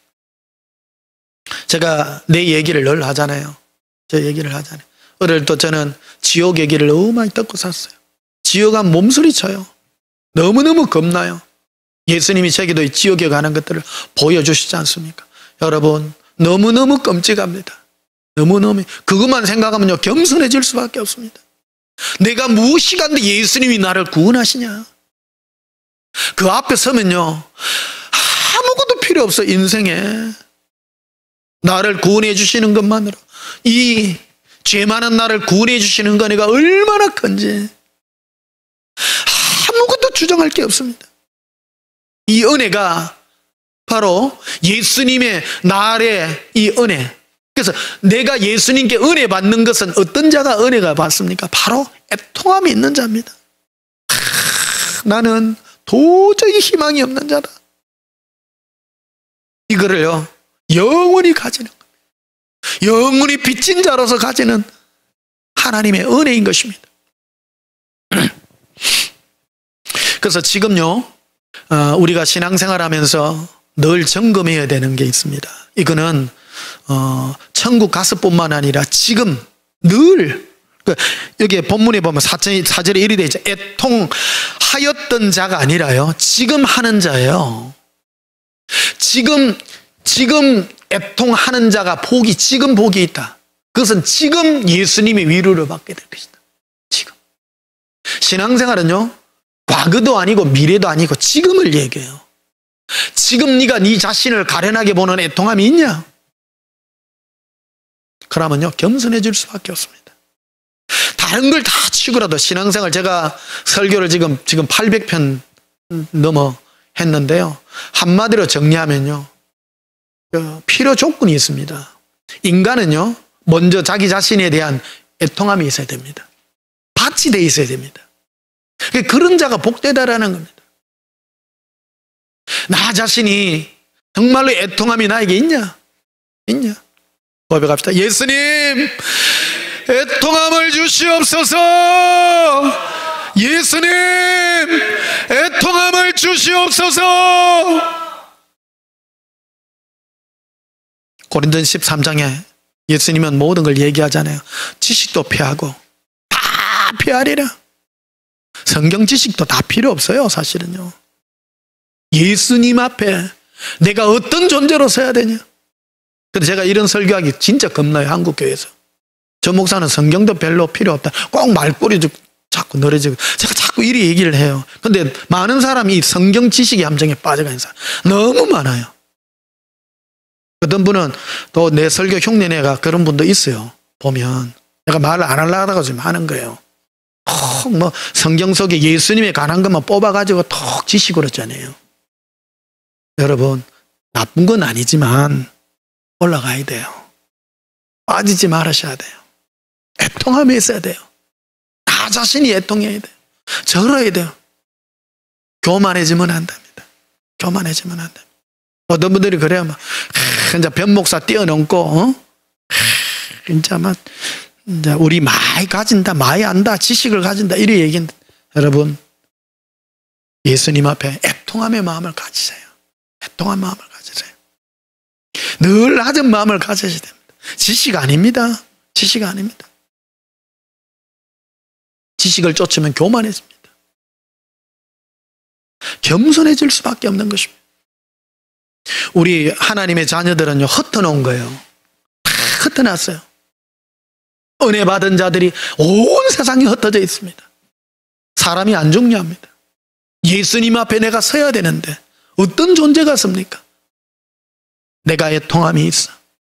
제가 내 얘기를 늘 하잖아요. 저 얘기를 하잖아요. 어릴 때 저는 지옥 얘기를 너무 많이 듣고 샀어요. 지옥은 몸소리 쳐요. 너무너무 겁나요. 예수님이 제게도 지옥에 관한 것들을 보여주시지 않습니까? 여러분, 너무너무 끔찍합니다. 너무너무. 그것만 생각하면요, 겸손해질 수밖에 없습니다. 내가 무엇이 간데 예수님이 나를 구원하시냐? 그 앞에 서면요, 아무것도 필요 없어. 인생에 나를 구원해 주시는 것만으로, 이 죄 많은 나를 구원해 주시는 거 내가 얼마나 큰지 아무것도 주장할 게 없습니다. 이 은혜가 바로 예수님의 나의 이 은혜. 그래서 내가 예수님께 은혜 받는 것은 어떤 자가 은혜가 받습니까? 바로 애통함이 있는 자입니다. 나는 도저히 희망이 없는 자다. 이거를요, 영원히 가지는 겁니다. 영원히 빚진 자로서 가지는 하나님의 은혜인 것입니다. 그래서 지금요, 우리가 신앙생활하면서 늘 점검해야 되는 게 있습니다. 이거는 천국 가서 뿐만 아니라 지금 늘, 여기 본문에 보면 4절에 이리 되어 있죠. 애통하였던 자가 아니라요, 지금 하는 자예요. 지금 애통하는 자가 지금 복이 있다. 그것은 지금 예수님의 위로를 받게 될 것이다. 지금. 신앙생활은요, 과거도 아니고 미래도 아니고 지금을 얘기해요. 지금 네가 네 자신을 가련하게 보는 애통함이 있냐? 그러면요, 겸손해질 수밖에 없습니다. 다른 걸 다 치고라도 신앙생활, 제가 설교를 지금 800편 넘어 했는데요, 한마디로 정리하면요, 필요 조건이 있습니다. 인간은요, 먼저 자기 자신에 대한 애통함이 있어야 됩니다. 밭이 돼 있어야 됩니다. 그런 자가 복되다라는 겁니다. 나 자신이 정말로 애통함이 나에게 있냐? 고백합시다. 예수님, 애통함을 주시옵소서. 예수님, 애통함을 주시옵소서. 고린도전서 13장에 예수님은 모든 걸 얘기하잖아요. 지식도 피하고 다 피하리라. 성경 지식도 다 필요 없어요, 사실은요. 예수님 앞에 내가 어떤 존재로 서야 되냐? 그래서 제가 이런 설교하기 진짜 겁나요, 한국교회에서. 저 목사는 성경도 별로 필요 없다. 꼭 말꼬리도 자꾸 늘어지고. 제가 자꾸 이리 얘기를 해요. 근데 많은 사람이 성경 지식의 함정에 빠져가는 사람 너무 많아요. 어떤 분은 또 내 설교 흉내내가 그런 분도 있어요. 보면 내가 말을 안 하려다가 지금 하는 거예요. 톡 뭐 성경 속에 예수님에 관한 것만 뽑아가지고 톡 지시고 그러잖아요. 여러분 나쁜 건 아니지만 올라가야 돼요. 빠지지 말으셔야 돼요. 애통함이 있어야 돼요. 나 자신이 애통해야 돼요. 절어야 돼요. 교만해지면 안 됩니다. 교만해지면 안 됩니다. 어떤 분들이 그래요. 막 진짜 변목사 뛰어넘고 진짜 막 이제 우리 많이 가진다, 많이 안다, 지식을 가진다 이런 얘기인데 여러분 예수님 앞에 애통함의 마음을 가지세요. 애통한 마음을 가지세요. 늘 낮은 마음을 가지셔야 됩니다. 지식 아닙니다. 지식 아닙니다. 지식을 쫓으면 교만해집니다. 겸손해질 수밖에 없는 것입니다. 우리 하나님의 자녀들은요 흩어놓은 거예요. 다 흩어놨어요. 은혜 받은 자들이 온 세상에 흩어져 있습니다. 사람이 안 중요합니다. 예수님 앞에 내가 서야 되는데 어떤 존재가 섭니까? 내가 애통함이 있어.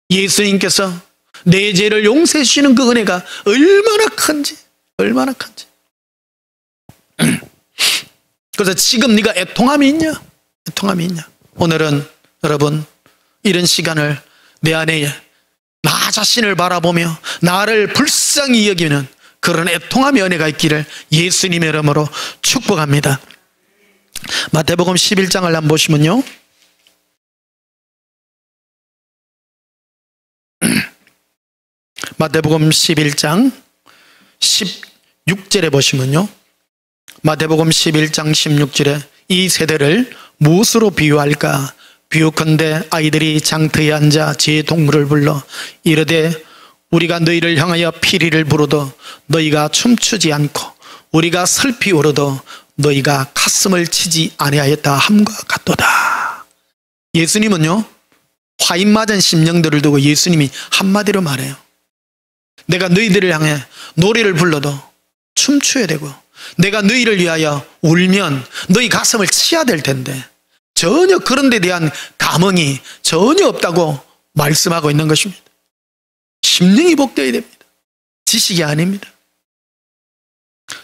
예수님께서 내 죄를 용서해 주시는 그 은혜가 얼마나 큰지. 그래서 지금 네가 애통함이 있냐? 애통함이 있냐? 오늘은 여러분 이런 시간을 내 안에 나 자신을 바라보며 나를 불쌍히 여기는 그런 애통함의 은혜가 있기를 예수님의 이름으로 축복합니다. 마태복음 11장을 한번 보시면요. 마태복음 11장 16절에 보시면요. 마태복음 11장 16절에 이 세대를 무엇으로 비유할까? 비유컨대 아이들이 장터에 앉아 제 동물을 불러 이르되 우리가 너희를 향하여 피리를 부르도 너희가 춤추지 않고 우리가 슬피 울어도 너희가 가슴을 치지 아니하였다 함과 같도다. 예수님은요 화인 맞은 심령들을 두고 예수님이 한마디로 말해요. 내가 너희들을 향해 노래를 불러도 춤춰야 되고 내가 너희를 위하여 울면 너희 가슴을 치야 될 텐데 전혀 그런 데 대한 감흥이 전혀 없다고 말씀하고 있는 것입니다. 심령이 복되어야 됩니다. 지식이 아닙니다.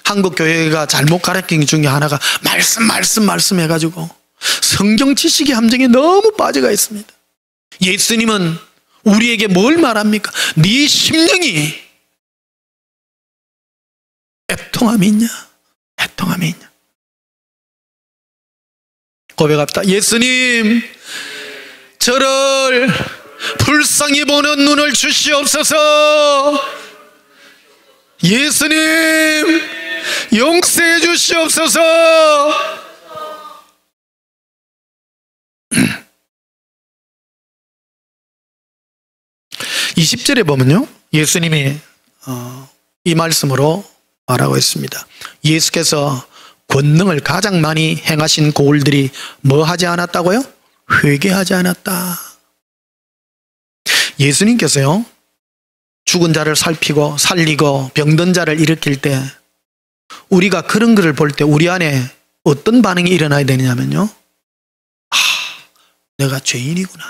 한국 교회가 잘못 가르친 것 중에 하나가 말씀 해가지고 성경 지식의 함정에 너무 빠져가 있습니다. 예수님은 우리에게 뭘 말합니까? 네 심령이 애통함이 있냐? 애통함이 있냐? 고백합시다. 예수님, 저를 불쌍히 보는 눈을 주시옵소서. 예수님, 용서해 주시옵소서. 20절에 보면요, 예수님이 이 말씀으로 말하고 있습니다. 예수께서 권능을 가장 많이 행하신 고울들이 뭐 하지 않았다고요? 회개하지 않았다. 예수님께서요 죽은 자를 살피고 살리고 병든 자를 일으킬 때 우리가 그런 것을 볼 때 우리 안에 어떤 반응이 일어나야 되느냐면요, 아, 내가 죄인이구나.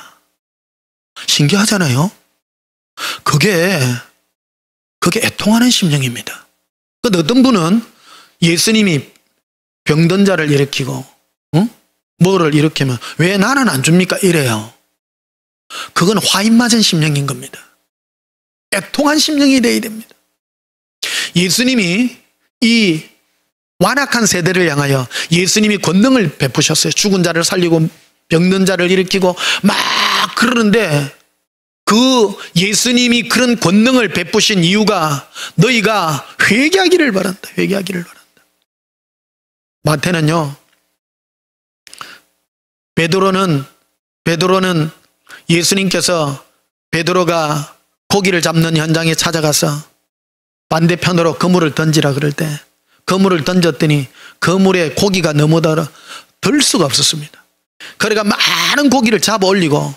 신기하잖아요. 그게 애통하는 심령입니다. 근데 어떤 분은 예수님이 병든 자를 일으키고 뭐를 일으키면 왜 나는 안 줍니까? 이래요. 그건 화인 맞은 심령인 겁니다. 애통한 심령이 되어야 됩니다. 예수님이 이 완악한 세대를 향하여 예수님이 권능을 베푸셨어요. 죽은 자를 살리고 병든 자를 일으키고 막 그러는데 그 예수님이 그런 권능을 베푸신 이유가 너희가 회개하기를 바란다. 회개하기를 바란다. 마태는요, 베드로는 예수님께서 베드로가 고기를 잡는 현장에 찾아가서 반대편으로 그물을 던지라 그럴 때 그물을 던졌더니 그물에 고기가 너무 들 수가 없었습니다. 그러니까 많은 고기를 잡아 올리고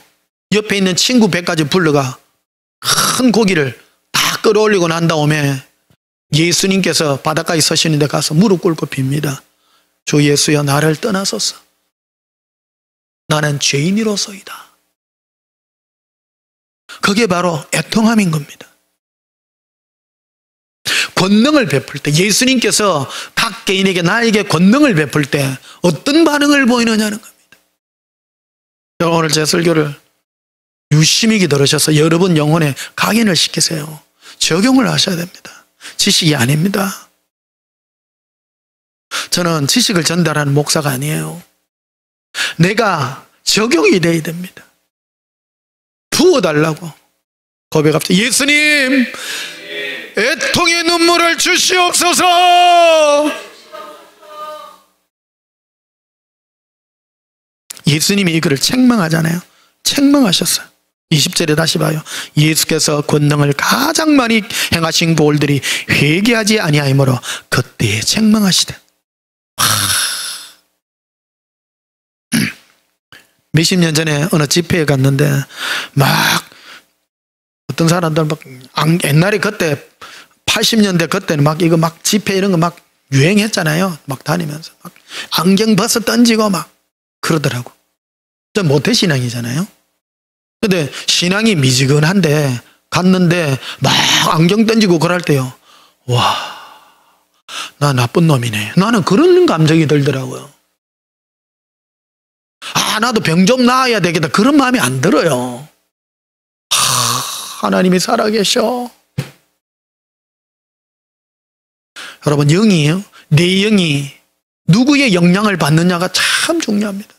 옆에 있는 친구 배까지 불러가 큰 고기를 다 끌어올리고 난 다음에 예수님께서 바닷가에 서시는 데 가서 무릎 꿇고 빕니다. 주 예수여, 나를 떠나소서. 나는 죄인이로소이다. 그게 바로 애통함인 겁니다. 권능을 베풀 때, 예수님께서 각 개인에게, 나에게 권능을 베풀 때 어떤 반응을 보이느냐는 겁니다. 오늘 제 설교를 유심히 들으셔서 여러분 영혼에 각인을 시키세요. 적용을 하셔야 됩니다. 지식이 아닙니다. 저는 지식을 전달하는 목사가 아니에요. 내가 적용이 돼야 됩니다. 부어달라고 고백합시다. 예수님, 애통의 눈물을 주시옵소서. 예수님이 이거를 책망하잖아요. 책망하셨어요. 20절에 다시 봐요. 예수께서 권능을 가장 많이 행하신 보울들이 회개하지 아니하므로 그때에 책망하시되. 몇십 년 전에 어느 집회에 갔는데 막 어떤 사람들 막 옛날에 그때 80년대 그때는 막 이거 막 집회 이런 거 막 유행했잖아요. 막 다니면서 막 안경 벗어 던지고 막 그러더라고. 저 모태신앙이잖아요. 근데 신앙이 미지근한데 갔는데 막 안경 던지고 그럴 때요. 와, 나 나쁜 놈이네. 나는 그런 감정이 들더라고요. 아, 나도 병 좀 나아야 되겠다. 그런 마음이 안 들어요. 하나님이 살아계셔. 여러분, 영이에요. 내 영이 누구의 영향을 받느냐가 참 중요합니다.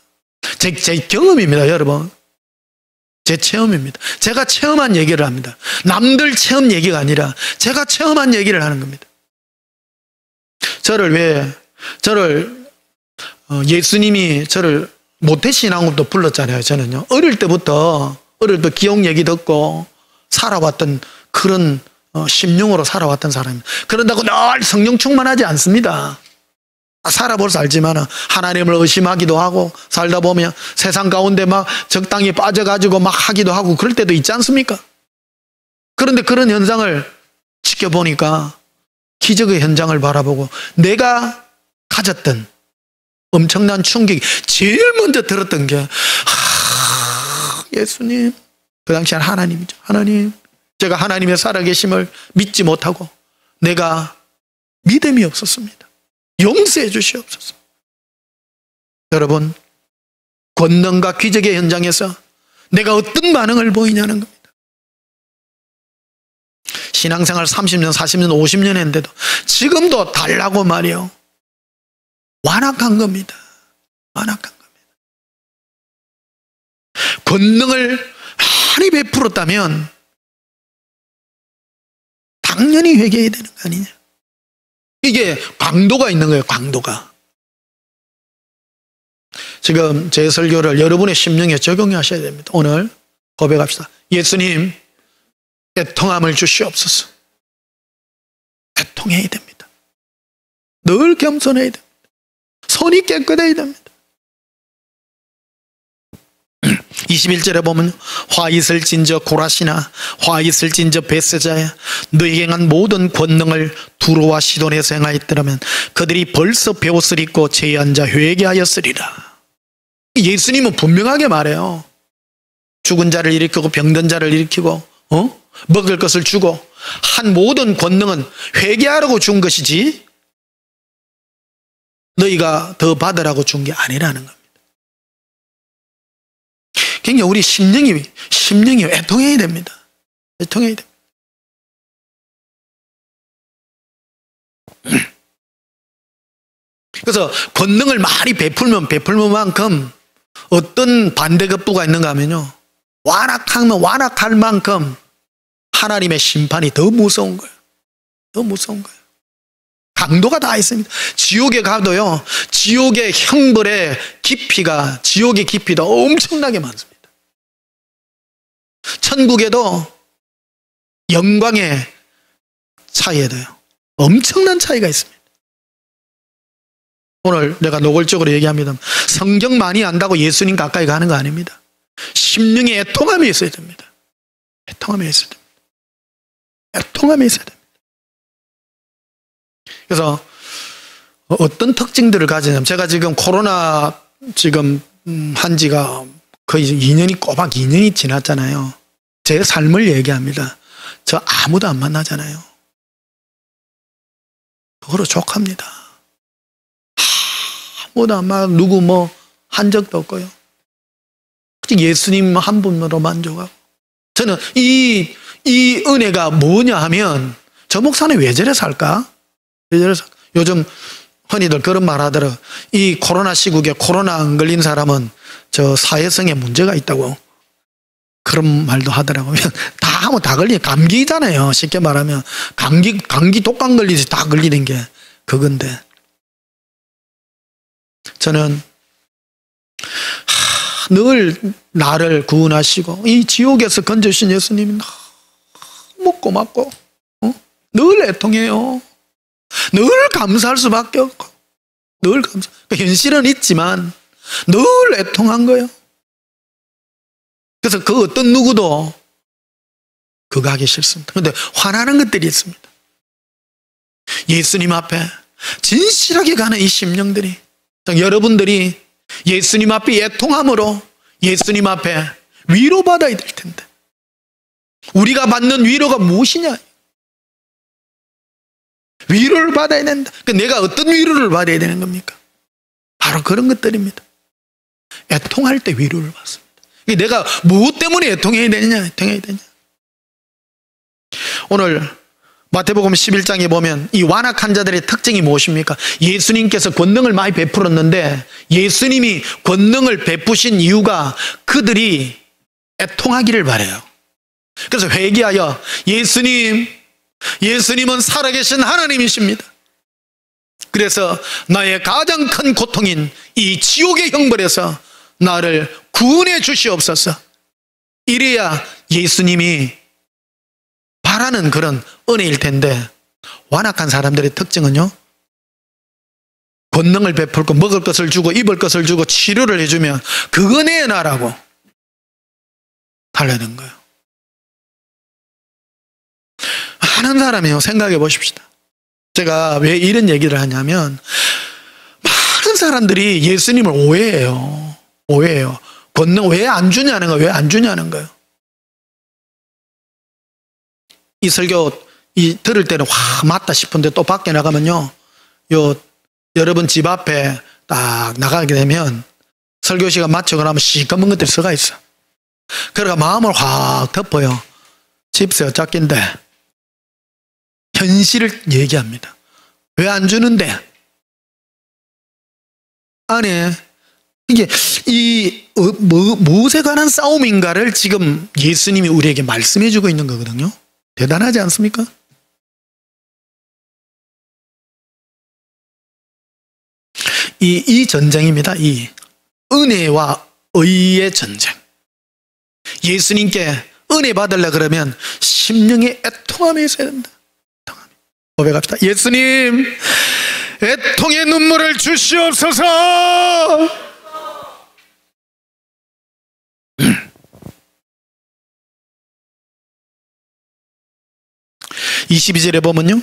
제 경험입니다, 여러분. 제 체험입니다. 제가 체험한 얘기를 합니다. 남들 체험 얘기가 아니라 제가 체험한 얘기를 하는 겁니다. 예수님이 저를 모태신앙으로도 불렀잖아요. 저는요. 어릴 때부터 기억 얘기 듣고 살아왔던 그런 심령으로 살아왔던 사람입니다. 그런다고 늘 성령 충만하지 않습니다. 살아보서 알지만 하나님을 의심하기도 하고 살다 보면 세상 가운데 막 적당히 빠져가지고 막 하기도 하고 그럴 때도 있지 않습니까? 그런데 그런 현상을 지켜보니까 기적의 현장을 바라보고 내가 가졌던 엄청난 충격이 제일 먼저 들었던 게 예수님, 그 당시엔 하나님이죠. 하나님, 제가 하나님의 살아계심을 믿지 못하고 내가 믿음이 없었습니다. 용서해 주시옵소서. 여러분, 권능과 기적의 현장에서 내가 어떤 반응을 보이냐는 겁니다. 신앙생활 30년, 40년, 50년 했는데도 지금도 달라고 말이요. 완악한 겁니다. 완악한 겁니다. 권능을 많이 베풀었다면 당연히 회개해야 되는 거 아니냐. 이게 강도가 있는 거예요. 강도가. 지금 제 설교를 여러분의 심령에 적용하셔야 됩니다. 오늘 고백합시다. 예수님, 애통함을 주시옵소서. 애통해야 됩니다. 늘 겸손해야 됩니다. 손이 깨끗해야 됩니다. 21절에 보면 화 있을진저 고라시나 화 있을진저 벳세자야 너희에게 행한 모든 권능을 두로와 시돈에서 행하였더라면 그들이 벌써 베옷을 입고 제에 앉아 회개하였으리라. 예수님은 분명하게 말해요. 죽은 자를 일으키고 병든 자를 일으키고 먹을 것을 주고 한 모든 권능은 회개하라고 준 것이지 너희가 더 받으라고 준 게 아니라는 겁니다. 굉장히 우리 심령이 애통해야 됩니다. 애통해야 됩니다. 그래서 권능을 많이 베풀면 베풀만큼 어떤 반대급부가 있는가 하면요. 완악하면 완악할 만큼 하나님의 심판이 더 무서운 거예요. 더 무서운 거예요. 강도가 다 있습니다. 지옥에 가도요. 지옥의 형벌의 깊이가 지옥의 깊이도 엄청나게 많습니다. 천국에도 영광의 차이에도요. 엄청난 차이가 있습니다. 오늘 내가 노골적으로 얘기합니다. 성경 많이 안다고 예수님 가까이 가는 거 아닙니다. 심령의 애통함이 있어야 됩니다. 애통함이 있어야 됩니다. 애통함이 있어야 됩니다. 그래서 어떤 특징들을 가지냐면, 제가 지금 코로나 지금 한 지가 거의 2년이 꼬박 2년이 지났잖아요. 제 삶을 얘기합니다. 저 아무도 안 만나잖아요. 그거로 족합니다. 아무도 안 만나, 누구 뭐 한 적도 없고요. 예수님 한 분으로 만족하고. 저는 이 은혜가 뭐냐 하면, 저 목사는 왜 저래 살까? 왜 저래 살까? 요즘 흔히들 그런 말 하더라. 이 코로나 시국에 코로나 안 걸린 사람은 저 사회성에 문제가 있다고 그런 말도 하더라고요. 다 하면 다 걸리는, 감기잖아요. 쉽게 말하면 감기 독감 걸리지 다 걸리는 게 그건데, 저는 늘 나를 구원하시고 이 지옥에서 건져주신 예수님이 너무 고맙고 늘 애통해요. 늘 감사할 수밖에 없고, 늘 감사. 현실은 있지만 늘 애통한 거예요. 그래서 그 어떤 누구도 그거 하기 싫습니다. 그런데 화나는 것들이 있습니다. 예수님 앞에 진실하게 가는 이 심령들이, 여러분들이 예수님 앞에 애통함으로 예수님 앞에 위로받아야 될 텐데, 우리가 받는 위로가 무엇이냐? 위로를 받아야 된다. 내가 어떤 위로를 받아야 되는 겁니까? 바로 그런 것들입니다. 애통할 때 위로를 받습니다. 내가 무엇 때문에 애통해야 되느냐? 오늘 마태복음 11장에 보면 이 완악한 자들의 특징이 무엇입니까? 예수님께서 권능을 많이 베풀었는데, 예수님이 권능을 베푸신 이유가 그들이 애통하기를 바라요. 그래서 회개하여, 예수님은 살아계신 하나님이십니다. 그래서 나의 가장 큰 고통인 이 지옥의 형벌에서 나를 구원해 주시옵소서. 이래야 예수님이 바라는 그런 은혜일 텐데, 완악한 사람들의 특징은요, 권능을 베풀고 먹을 것을 주고 입을 것을 주고 치료를 해주면 그거 내놔라고 달라는 거예요. 많은 사람이요, 생각해 보십시다. 제가 왜 이런 얘기를 하냐면, 많은 사람들이 예수님을 오해해요. 권능 왜 안 주냐는 거예요. 이 설교 들을 때는 맞다 싶은데, 또 밖에 나가면요, 여러분 집 앞에 딱 나가게 되면 설교 시간 마치고 나면 시커먼 것들이 서가 있어. 그러니까 마음을 확 덮어요. 집세 어차긴데 현실을 얘기합니다. 왜 안 주는데? 안에 이게 무엇에 관한 싸움인가를 지금 예수님이 우리에게 말씀해 주고 있는 거거든요. 대단하지 않습니까? 이 전쟁입니다. 이 은혜와 의의 전쟁. 예수님께 은혜 받으려 그러면 심령의 애통함이 있어야 된다. 고백합시다. 예수님, 애통의 눈물을 주시옵소서. 22절에 보면요,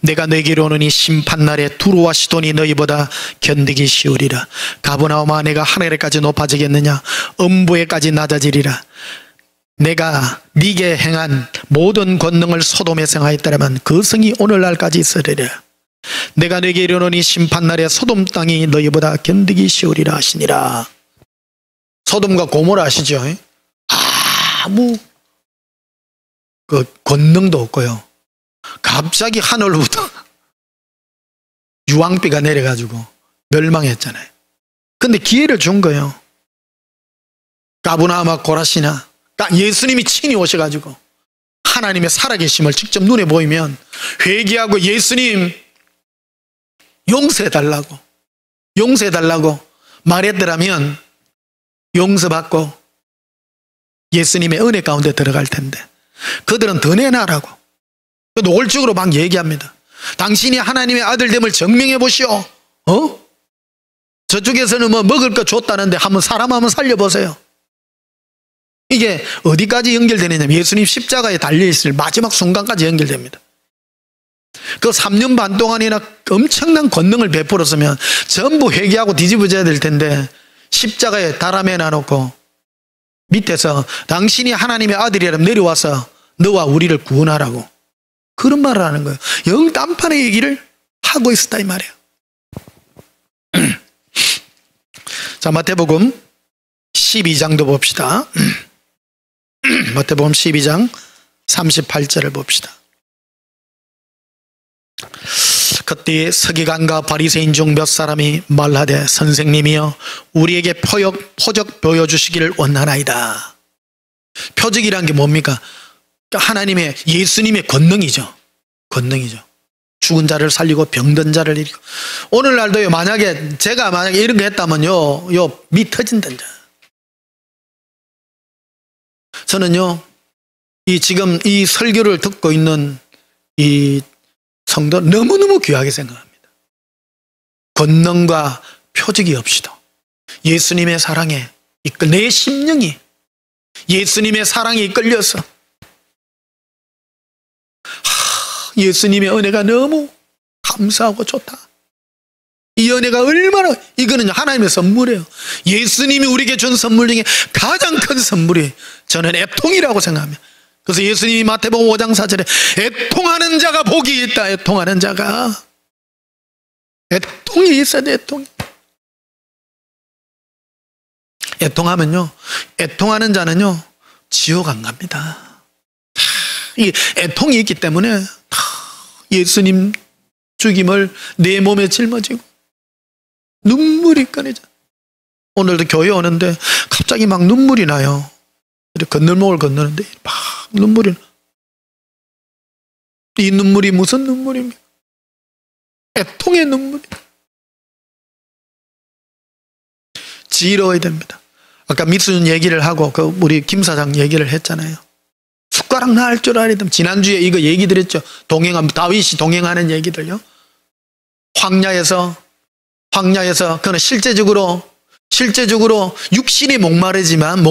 내가 너에게로 오느니 심판날에 두로와 시돈이 너희보다 견디기 쉬우리라. 가버나움아, 내가 하늘에까지 높아지겠느냐? 음부에까지 낮아지리라. 내가 네게 행한 모든 권능을 소돔에 행하였다면 그 성이 오늘날까지 있으리라. 내가 너에게 이르노니 심판날에 소돔 땅이 너희보다 견디기 쉬우리라 하시니라. 소돔과 고모라 아시죠? 아무 그 권능도 없고요, 갑자기 하늘로부터 유황비가 내려가지고 멸망했잖아요. 근데 기회를 준 거예요. 가브나움과 고라시나 예수님이 친히 오셔가지고 하나님의 살아계심을 직접 눈에 보이면 회개하고 예수님 용서해달라고 말했더라면 용서받고 예수님의 은혜 가운데 들어갈 텐데, 그들은 더 내놔라고 노골적으로 막 얘기합니다. 당신이 하나님의 아들됨을 증명해 보시오. 저쪽에서는 뭐 먹을 거 줬다는데 사람 한번 살려보세요. 이게 어디까지 연결되느냐면 예수님 십자가에 달려있을 마지막 순간까지 연결됩니다. 그 3년 반 동안이나 엄청난 권능을 베풀었으면 전부 회개하고 뒤집어져야 될 텐데 십자가에 달아매 놔놓고 밑에서 당신이 하나님의 아들이라면 내려와서 너와 우리를 구원하라고 그런 말을 하는 거예요. 영 딴판의 얘기를 하고 있었다 이 말이에요. 자, 마태복음 12장도 봅시다. 마태복음 12장 38절을 봅시다. 그때 서기관과 바리새인 중 몇 사람이 말하되 선생님이여 우리에게 표적 보여주시기를 원하나이다. 표적이란 게 뭡니까? 하나님의 예수님의 권능이죠. 권능이죠. 죽은 자를 살리고 병든 자를 일으키고. 오늘날도요, 제가 만약에 이런 거 했다면요, 미 터진단다. 저는요, 지금 이 설교를 듣고 있는 이 성도 너무너무 귀하게 생각합니다. 권능과 표적이 없이도 예수님의 사랑에 내 심령이 예수님의 사랑에 이끌려서 예수님의 은혜가 너무 감사하고 좋다. 이 은혜가 얼마나, 이거는 하나님의 선물이에요. 예수님이 우리에게 준 선물 중에 가장 큰 선물이 저는 애통이라고 생각합니다. 그래서 예수님이 마태복음 5장 4절에 애통하는 자가 복이 있다. 애통하는 자가. 애통이 있어야 돼. 애통하면요, 애통하는 자는요 지옥 안 갑니다. 이 애통이 있기 때문에 예수님 죽임을 내 몸에 짊어지고 눈물이 꺼내져. 오늘도 교회 오는데 갑자기 막 눈물이 나요. 건널목을 건너는데 막 눈물이 나. 이 눈물이 무슨 눈물입니까? 애통의 눈물이. 지혜로워야 됩니다. 아까 미순 얘기를 하고 우리 김 사장 얘기를 했잖아요. 숟가락 놔할 줄 알아야 됩니다. 지난주에 이거 얘기 드렸죠. 다윗이 동행하는 얘기들요. 황야에서 그는 실제적으로 육신이 목마르지만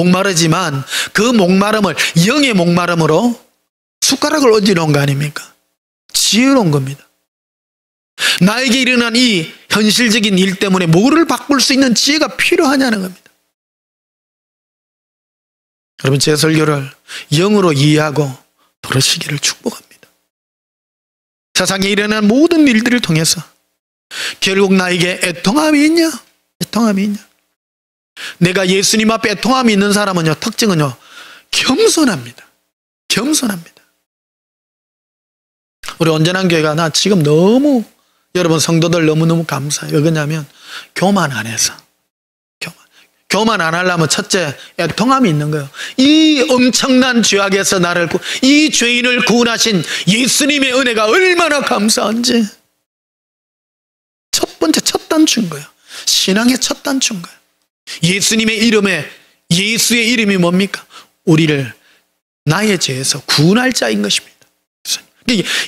그 목마름을 영의 목마름으로 숟가락을 얹어놓은 거 아닙니까? 지혜로운 겁니다. 나에게 일어난 이 현실적인 일 때문에 뭐를 바꿀 수 있는 지혜가 필요하냐는 겁니다. 여러분, 제 설교를 영으로 이해하고 들으시기를 축복합니다. 세상에 일어난 모든 일들을 통해서 결국 나에게 애통함이 있냐? 내가 예수님 앞에 애통함이 있는 사람은요, 특징은요, 겸손합니다. 우리 온전한 교회가 나 지금 너무 여러분 성도들 너무너무 감사해요. 왜냐하면 교만 안 해서. 교만 안 하려면 첫째 애통함이 있는 거예요. 이 엄청난 죄악에서 이 죄인을 구원하신 예수님의 은혜가 얼마나 감사한지 첫 번째 첫 단추인 거예요. 신앙의 첫 단추인 거예요. 예수님의 이름에 예수의 이름이 뭡니까? 우리를 나의 죄에서 구원할 자인 것입니다.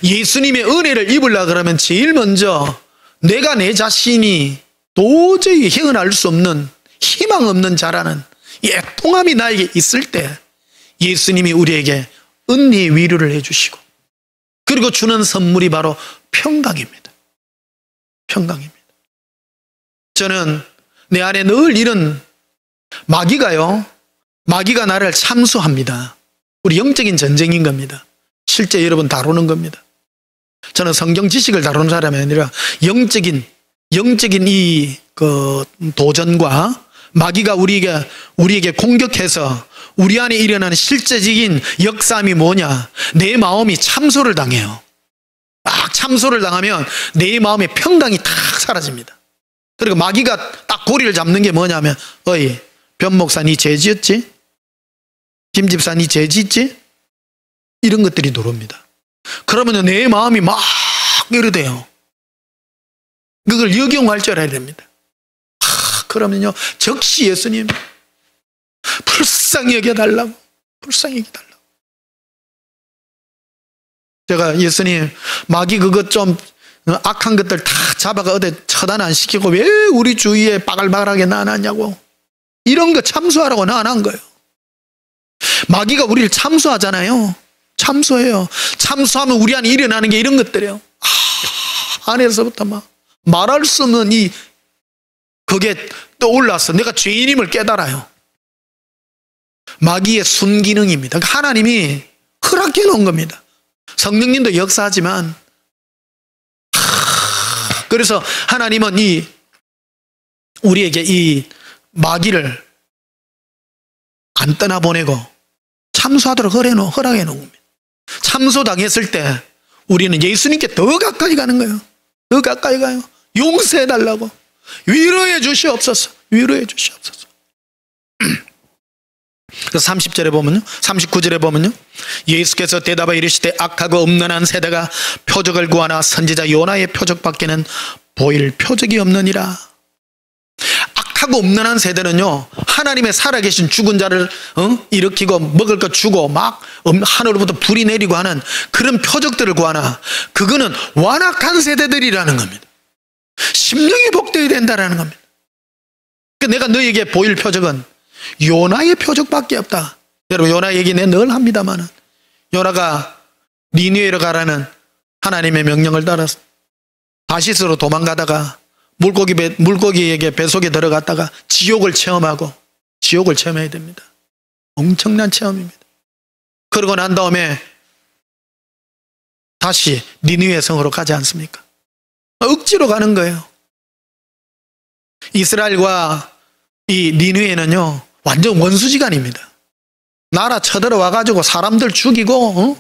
예수님의 은혜를 입으려고 그러면 제일 먼저 내가 내 자신이 도저히 헤어날 수 없는 희망 없는 자라는 이 애통함이 나에게 있을 때 예수님이 우리에게 은혜의 위로를 해주시고 그리고 주는 선물이 바로 평강입니다. 저는 내 안에 늘 이런 마귀가 나를 참수합니다. 우리 영적인 전쟁인 겁니다. 실제 여러분 다루는 겁니다. 저는 성경 지식을 다루는 사람이 아니라 영적인 이 도전과 마귀가 우리에게 공격해서 우리 안에 일어나는 실제적인 역사함이 뭐냐? 내 마음이 참소를 당해요. 딱 참소를 당하면 내 마음의 평강이 탁 사라집니다. 그리고 마귀가 딱 고리를 잡는 게 뭐냐면, 어이, 변 목사 니 죄 지었지? 김 집사 니 죄 짓지? 이런 것들이 들어옵니다. 그러면 내 마음이 막 이러대요. 그걸 역용할 줄 알아야 됩니다. 그러면요, 즉시 예수님 불쌍히 여겨달라고. 제가 예수님 마귀 그것 좀 악한 것들 다 잡아가 어디 처단 안 시키고 왜 우리 주위에 빠글빠글하게 나놨냐고. 이런 거 참수하라고 나안 한 거예요. 마귀가 우리를 참수하잖아요. 참수해요. 참수하면 우리 안에 일어나는 게 이런 것들이에요. 안에서부터 막 말할 수 없는 그게 떠올라서 내가 죄인임을 깨달아요. 마귀의 순기능입니다. 그러니까 하나님이 허락해 놓은 겁니다. 성령님도 역사하지만, 그래서 하나님은 우리에게 이 마귀를 안 떠나보내고 참소하도록 허락해 놓은 겁니다. 참소당했을 때 우리는 예수님께 더 가까이 가는 거예요. 더 가까이 가요. 용서해 달라고. 위로해 주시옵소서. 위로해 주시옵소서. 그래서 30절에 보면요, 39절에 보면요, 예수께서 대답하여 이르시되 악하고 음란한 세대가 표적을 구하나 선지자 요나의 표적밖에는 보일 표적이 없느니라. 악하고 음란한 세대는요, 하나님의 살아계신 죽은 자를 일으키고 먹을 것 주고 막 하늘로부터 불이 내리고 하는 그런 표적들을 구하나 그거는 완악한 세대들이라는 겁니다. 심령이 복되어야 된다는 겁니다. 그러니까 내가 너에게 보일 표적은 요나의 표적밖에 없다. 여러분, 요나 얘기 내가 늘 합니다만, 요나가 니느웨로 가라는 하나님의 명령을 따라서 다시스로 도망가다가 물고기에게 뱃속에 들어갔다가 지옥을 체험해야 됩니다. 엄청난 체험입니다. 그러고 난 다음에 다시 니느웨 성으로 가지 않습니까? 억지로 가는 거예요. 이스라엘과 이 니느웨는요, 완전 원수지간입니다. 나라 쳐들어와가지고 사람들 죽이고,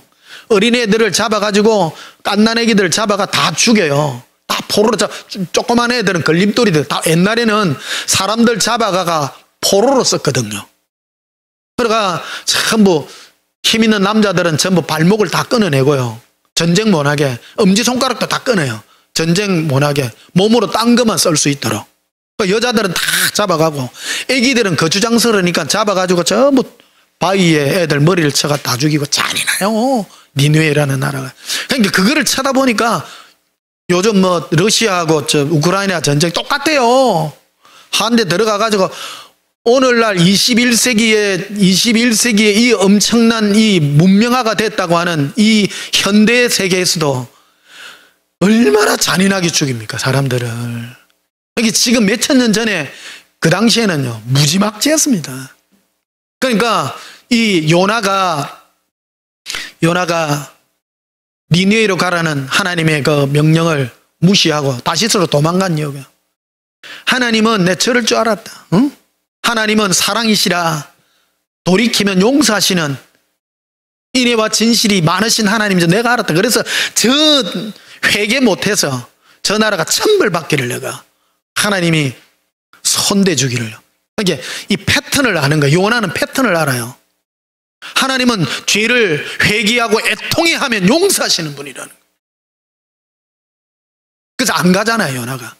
어린애들을 잡아가지고 갓난애기들 잡아가 다 죽여요. 다 포로로 조그만 애들은 걸림돌이들, 다 옛날에는 사람들 잡아가가 포로로 썼거든요. 그러니까 전부 힘 있는 남자들은 전부 발목을 다 끊어내고요, 전쟁 못하게 엄지손가락도 다 끊어요. 전쟁 못하게 몸으로 딴 것만 쓸 수 있도록. 여자들은 다 잡아가고 애기들은 거추장스러우니까 잡아가지고 전부 바위에 애들 머리를 쳐가 다 죽이고. 잔인해요, 니느웨라는 나라가. 그러니까 그거를 쳐다보니까 요즘 러시아하고 우크라이나 전쟁 똑같대요. 한 대 들어가가지고 오늘날 21세기에 이 엄청난 이 문명화가 됐다고 하는 이 현대 세계에서도 얼마나 잔인하게 죽입니까, 사람들을. 이게 지금 몇천 년 전에 그 당시에는요, 무지막지했습니다. 그러니까 이 요나가 니느웨로 가라는 하나님의 그 명령을 무시하고 다시스로 도망간 이유가, 하나님은 내 저럴 줄 알았다. 응? 하나님은 사랑이시라 돌이키면 용서하시는 인애와 진실이 많으신 하나님이죠. 내가 알았다. 그래서 저 회개 못해서 저 나라가 천벌받기를 내가 하나님이 손대주기를. 이게 이 패턴을 아는 거예요. 요나는 패턴을 알아요. 하나님은 죄를 회개하고 애통해하면 용서하시는 분이라는 거예요. 그래서 안 가잖아요, 요나가.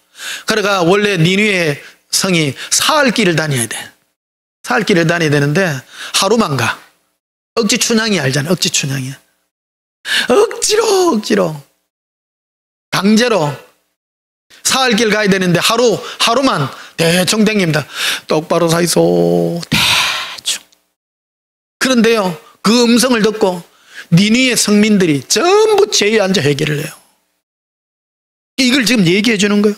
그러니까 원래 니느웨 성이 사흘길을 다녀야 돼. 사흘길을 다녀야 되는데 하루만 가. 억지 춘향이 알잖아. 억지 춘향이야. 억지로 강제로 사흘길 가야 되는데 하루만 대충 댕깁니다. 똑바로 서 있어. 대충. 그런데요, 그 음성을 듣고 니느웨 성민들이 전부 죄에 앉아 회개를 해요. 이걸 지금 얘기해 주는 거예요.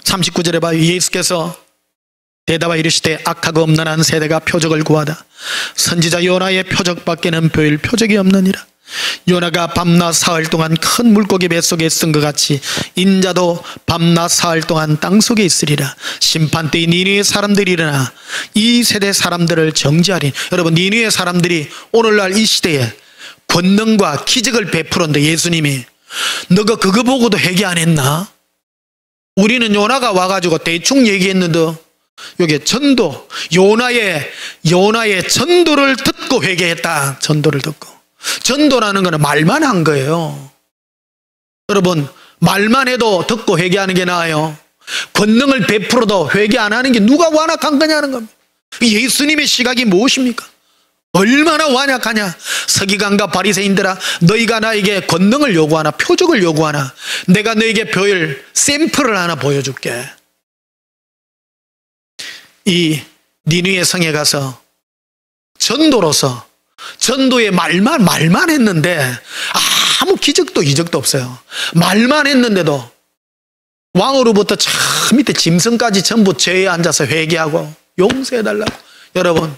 39절에 봐요. 예수께서 대답하여 이르시되 악하고 음란한 세대가 표적을 구하다 선지자 요나의 표적밖에는 보일 표적이 없느니라. 요나가 밤낮 사흘 동안 큰 물고기 뱃속에 있은 것 같이 인자도 밤낮 사흘 동안 땅속에 있으리라. 심판때에 니느웨 사람들이 일어나 이 세대 사람들을 정죄하리니. 여러분, 니느웨 사람들이 오늘날 이 시대에 권능과 기적을 베풀었는데 예수님이 너가 그거 보고도 회개 안 했나? 우리는 요나가 와가지고 대충 얘기했는데 여기 전도, 요나의 전도를 듣고 회개했다. 전도를 듣고. 전도라는 거는 말만 한 거예요. 여러분, 말만 해도 듣고 회개하는 게 나아요. 권능을 베풀어도 회개 안 하는 게 누가 완악한 거냐는 겁니다. 예수님의 시각이 무엇입니까? 얼마나 완약하냐. 서기관과 바리새인들아, 너희가 나에게 권능을 요구하나 표적을 요구하나 내가 너에게 보일 샘플을 하나 보여줄게. 이 니느웨 성에 가서 전도로서 전도의 말만 했는데 아무 기적도 이적도 없어요. 말만 했는데도 왕으로부터 저 밑에 짐승까지 전부 죄에 앉아서 회개하고 용서해달라고. 여러분,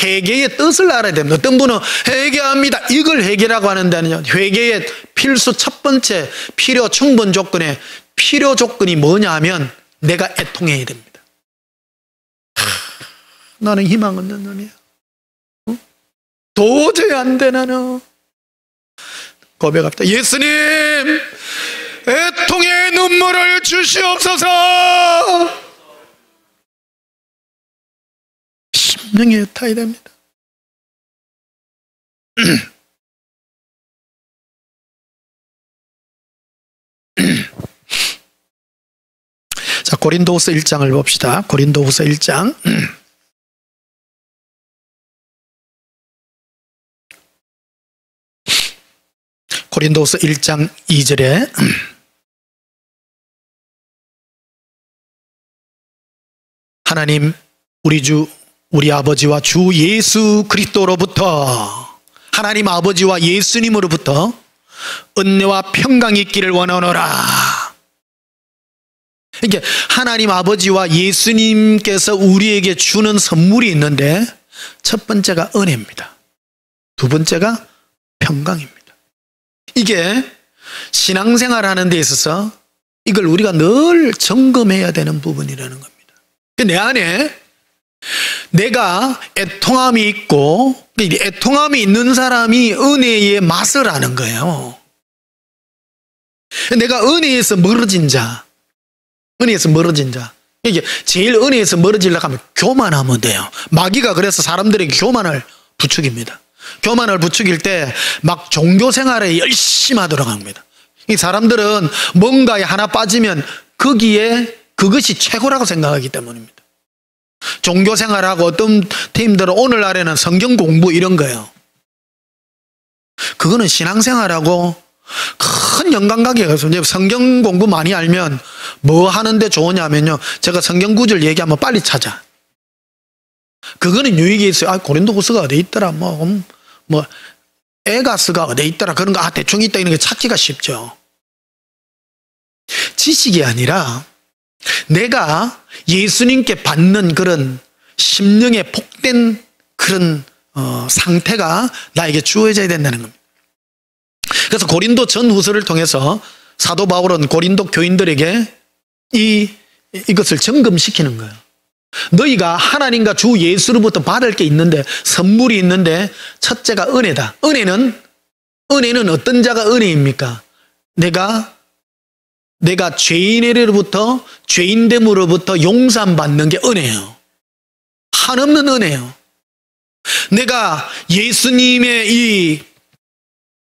회개의 뜻을 알아야 됩니다. 어떤 분은 회개합니다, 이걸 회개라고 하는데는요, 회개의 필수 첫 번째 필요 충분 조건에 필요 조건이 뭐냐 하면 내가 애통해야 됩니다. 나는 희망 없는 놈이야. 도저히 안 돼. 나는 고백합니다. 예수님, 애통의 눈물을 주시옵소서. 심령에 타야 됩니다. 자, 고린도후서 1장을 봅시다. 고린도후서 1장. 고린도후서 1장 2절에 하나님 우리 아버지와 주 예수 그리스도로부터, 하나님 아버지와 예수님으로부터 은혜와 평강이 있기를 원하노라. 이게 하나님 아버지와 예수님께서 우리에게 주는 선물이 있는데, 첫 번째가 은혜입니다. 두 번째가 평강입니다. 이게 신앙생활 하는 데 있어서 이걸 우리가 늘 점검해야 되는 부분이라는 겁니다. 내 안에 내가 애통함이 있고, 애통함이 있는 사람이 은혜의 맛을 아는 거예요. 내가 은혜에서 멀어진 자, 이게 제일 은혜에서 멀어지려고 하면 교만하면 돼요. 마귀가 그래서 사람들에게 교만을 부추깁니다. 교만을 부추길 때 막 종교 생활에 열심히 하도록 합니다. 이 사람들은 뭔가에 하나 빠지면 그것이 최고라고 생각하기 때문입니다. 종교 생활하고 어떤 팀들은 오늘날에는 성경 공부 이런 거예요. 그거는 신앙생활하고 큰 연관관계가 있어요. 성경 공부 많이 알면 뭐 하는데 좋으냐면요, 제가 성경 구절 얘기하면 빨리 찾아. 그거는 유익이 있어요. 고린도후서가 어디 있더라, 에가스가 어디 있더라, 그런 거 대충 있다, 이런 게 찾기가 쉽죠. 지식이 아니라 내가 예수님께 받는 그런 심령의 복된 그런 상태가 나에게 주어져야 된다는 겁니다. 그래서 고린도 전후서를 통해서 사도 바울은 고린도 교인들에게 이것을 점검시키는 거예요. 너희가 하나님과 주 예수로부터 받을 게 있는데, 선물이 있는데, 첫째가 은혜다. 은혜는 어떤 자가 은혜입니까? 내가 죄인으로부터, 죄인됨으로부터 용서받는 게 은혜예요. 한없는 은혜예요. 내가 예수님의 이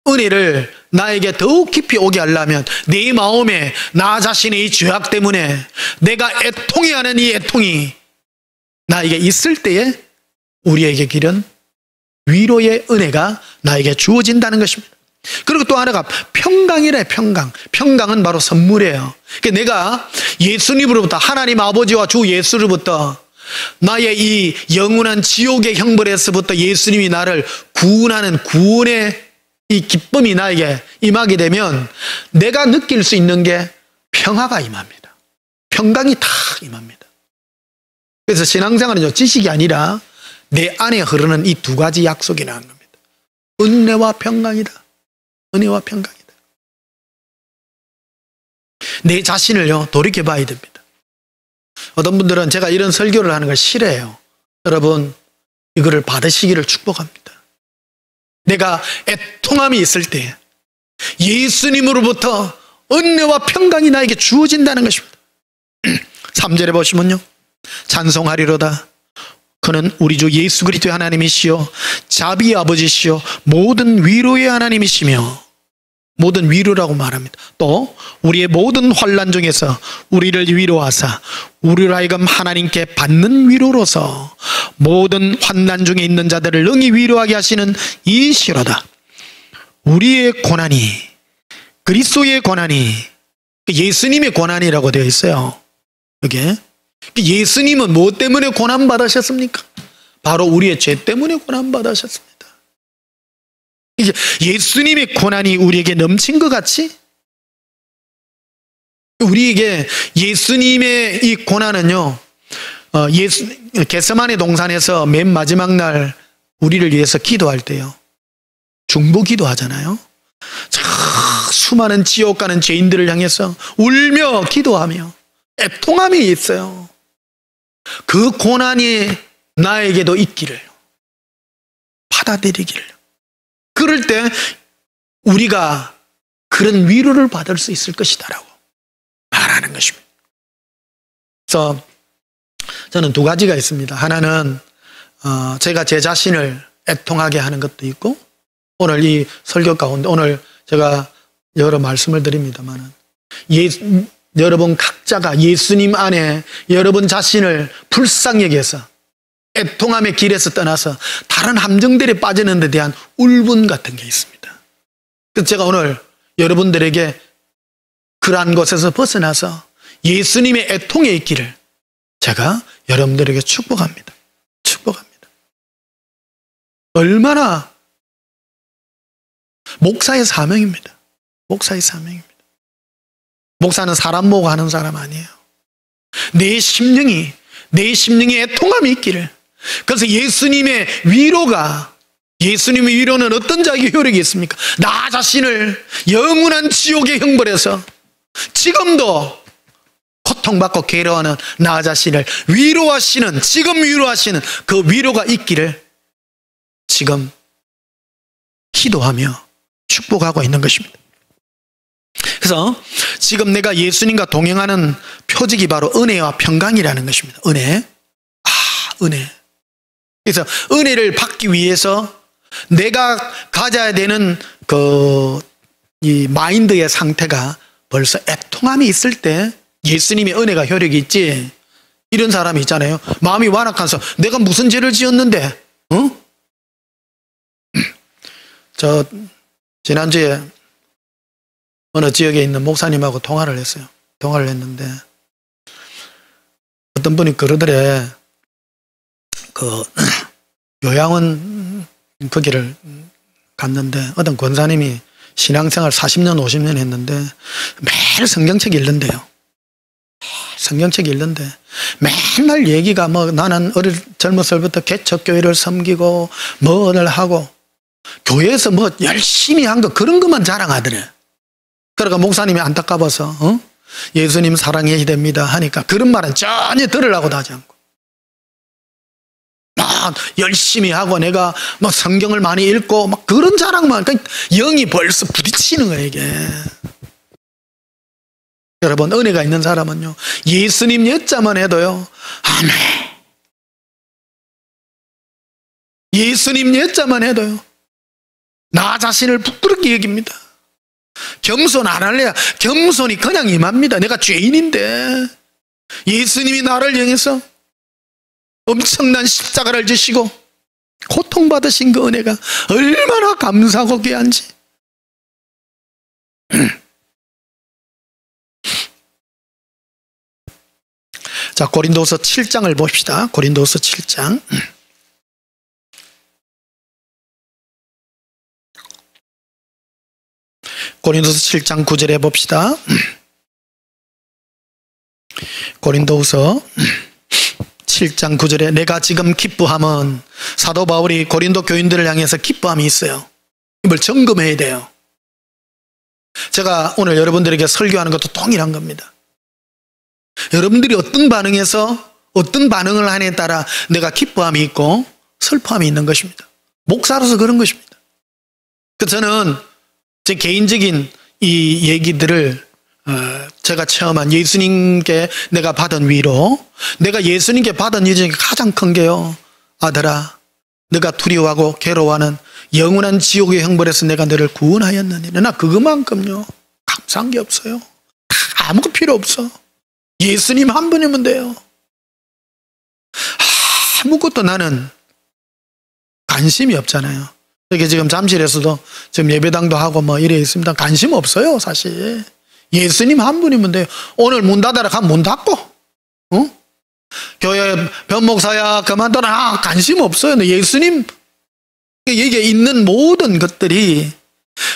은혜를 나에게 더욱 깊이 오게 하려면 내 마음에 나 자신의 이 죄악 때문에 내가 애통해하는 이 애통이 나에게 있을 때에 우리에게 길은 위로의 은혜가 나에게 주어진다는 것입니다. 그리고 또 하나가 평강이래. 평강은 바로 선물이에요. 그러니까 내가 예수님으로부터, 하나님 아버지와 주 예수로부터 나의 이 영원한 지옥의 형벌에서부터 예수님이 나를 구원하는 구원의 이 기쁨이 나에게 임하게 되면 내가 느낄 수 있는 게 평화가 임합니다. 평강이 다 임합니다. 그래서 신앙생활은 지식이 아니라 내 안에 흐르는 이 두 가지 약속이 나오는 겁니다. 은혜와 평강이다. 은혜와 평강이다. 내 자신을요, 돌이켜봐야 됩니다. 어떤 분들은 제가 이런 설교를 하는 걸 싫어해요. 여러분, 이거를 받으시기를 축복합니다. 내가 애통함이 있을 때 예수님으로부터 은혜와 평강이 나에게 주어진다는 것입니다. 3절에 보시면요, 찬송하리로다. 그는 우리 주 예수 그리스도의 하나님이시요 자비의 아버지시요 모든 위로의 하나님이시며, 모든 위로라고 말합니다. 또 우리의 모든 환난 중에서 우리를 위로하사 우리를 하여금 하나님께 받는 위로로서 모든 환난 중에 있는 자들을 능히 위로하게 하시는 이시로다. 우리의 고난이, 그리스도의 고난이, 예수님의 고난이라고 되어 있어요. 여기에 예수님은 무엇 때문에 고난 받으셨습니까? 바로 우리의 죄 때문에 고난받으셨습니다. 이제 예수님의 고난이 우리에게 넘친 것 같이 우리에게 예수님의 이 고난은요, 겟세마네 동산에서 맨 마지막 날 우리를 위해서 기도할 때요, 중보 기도하잖아요. 수많은 지옥 가는 죄인들을 향해서 울며 기도하며 애통함이 있어요. 그 고난이 나에게도 있기를, 받아들이기를. 그럴 때 우리가 그런 위로를 받을 수 있을 것이다라고 말하는 것입니다. 그래서 저는 두 가지가 있습니다. 하나는 제가 제 자신을 애통하게 하는 것도 있고, 오늘 이 설교 가운데 오늘 제가 여러 말씀을 드립니다만, 여러분 각자가 예수님 안에 여러분 자신을 불쌍히 여겨서 애통함의 길에서 떠나서 다른 함정들에 빠지는 데 대한 울분 같은 게 있습니다. 그래서 제가 오늘 여러분들에게 그러한 것에서 벗어나서 예수님의 애통에 있기를 제가 여러분들에게 축복합니다. 축복합니다. 얼마나 목사의 사명입니다. 목사의 사명입니다. 목사는 사람 보고 하는 사람 아니에요. 내 심령이 애통함이 있기를. 그래서 예수님의 위로는 어떤 자에게 효력이 있습니까? 나 자신을 영원한 지옥의 형벌에서 지금도 고통받고 괴로워하는 나 자신을 지금 위로하시는 그 위로가 있기를 지금 기도하며 축복하고 있는 것입니다. 그래서 지금 내가 예수님과 동행하는 표적이 바로 은혜와 평강이라는 것입니다. 은혜. 그래서 은혜를 받기 위해서 내가 가져야 되는 이 마인드의 상태가 벌써 애통함이 있을 때 예수님의 은혜가 효력이 있지. 이런 사람이 있잖아요. 마음이 완악해서 내가 무슨 죄를 지었는데, 저 지난주에 어느 지역에 있는 목사님하고 통화를 했어요. 통화를 했는데 어떤 분이 그러더래. 요양원 거기를 갔는데 어떤 권사님이 신앙생활 40년 50년 했는데 매일 성경책 읽는데요. 성경책 읽는데 맨날 얘기가 나는 젊었을 때부터 개척교회를 섬기고 뭐를 하고 교회에서 열심히 한 거 그런 것만 자랑하더래. 그러니까 목사님이 안타까워서 예수님 사랑해야 됩니다 하니까 그런 말은 전혀 들으려고도 하지 않고 열심히 하고 내가 성경을 많이 읽고 그런 자랑만, 그러니까 영이 벌써 부딪히는 거예요 이게. 여러분, 은혜가 있는 사람은요, 예수님 예자만 해도요, 아멘. 예수님 예자만 해도요, 나 자신을 부끄럽게 여깁니다. 겸손 안 할래야 겸손이 그냥 임합니다. 내가 죄인인데 예수님이 나를 향해서 엄청난 십자가를 지시고 고통받으신 그 은혜가 얼마나 감사하고 귀한지. 자, 고린도서 7장을 봅시다. 고린도서 7장. 고린도서 7장 9절에 봅시다. 고린도서 7장 9절에 내가 지금 기뻐함은, 사도 바울이 고린도 교인들을 향해서 기뻐함이 있어요. 이걸 점검해야 돼요. 제가 오늘 여러분들에게 설교하는 것도 동일한 겁니다. 여러분들이 어떤 반응을 하느냐에 따라 내가 기뻐함이 있고 슬퍼함이 있는 것입니다. 목사로서 그런 것입니다. 그래서 저는 제 개인적인 이 얘기들을 제가 체험한 예수님께 내가 받은 위로, 내가 예수님께 받은 위 중에 가장 큰 게요, 아들아 네가 두려워하고 괴로워하는 영원한 지옥의 형벌에서 내가 너를 구원하였느니. 나 그것만큼요 감사한 게 없어요. 아무것도 필요 없어. 예수님 한 분이면 돼요. 아무것도 나는 관심이 없잖아요. 여기 지금 잠실에서도 지금 예배당도 하고 이래 있습니다. 관심 없어요 사실. 예수님 한 분이면 돼요. 오늘 문 닫아라 하면 문 닫고, 교회 변목사야 그만둬라 관심 없어요. 예수님 여기에 있는 모든 것들이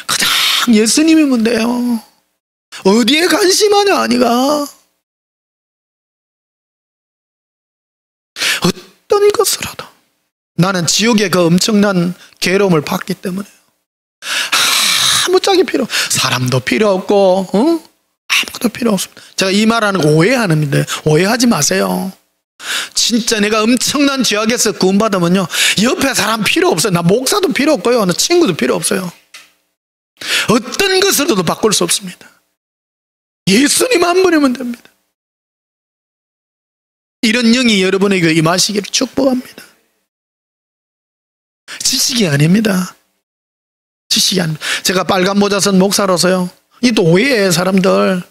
그냥 예수님이면 돼요. 어디에 관심하냐 아니가. 어떤 것으로도 나는 지옥의 그 엄청난 괴로움을 받기 때문에 아무짝이 필요, 사람도 필요 없고 아무것도 필요 없습니다. 제가 이 말하는 거 오해하는데 오해하지 마세요. 진짜 내가 엄청난 죄악에서 구원받으면요 옆에 사람 필요 없어요. 나 목사도 필요 없고요, 나 친구도 필요 없어요. 어떤 것으로도 바꿀 수 없습니다. 예수님 한 분이면 됩니다. 이런 영이 여러분에게 임하시기를 축복합니다. 지식이 아닙니다. 지식이 아닙니다. 제가 빨간 모자 쓴 목사로서요, 이 또 오해해 사람들.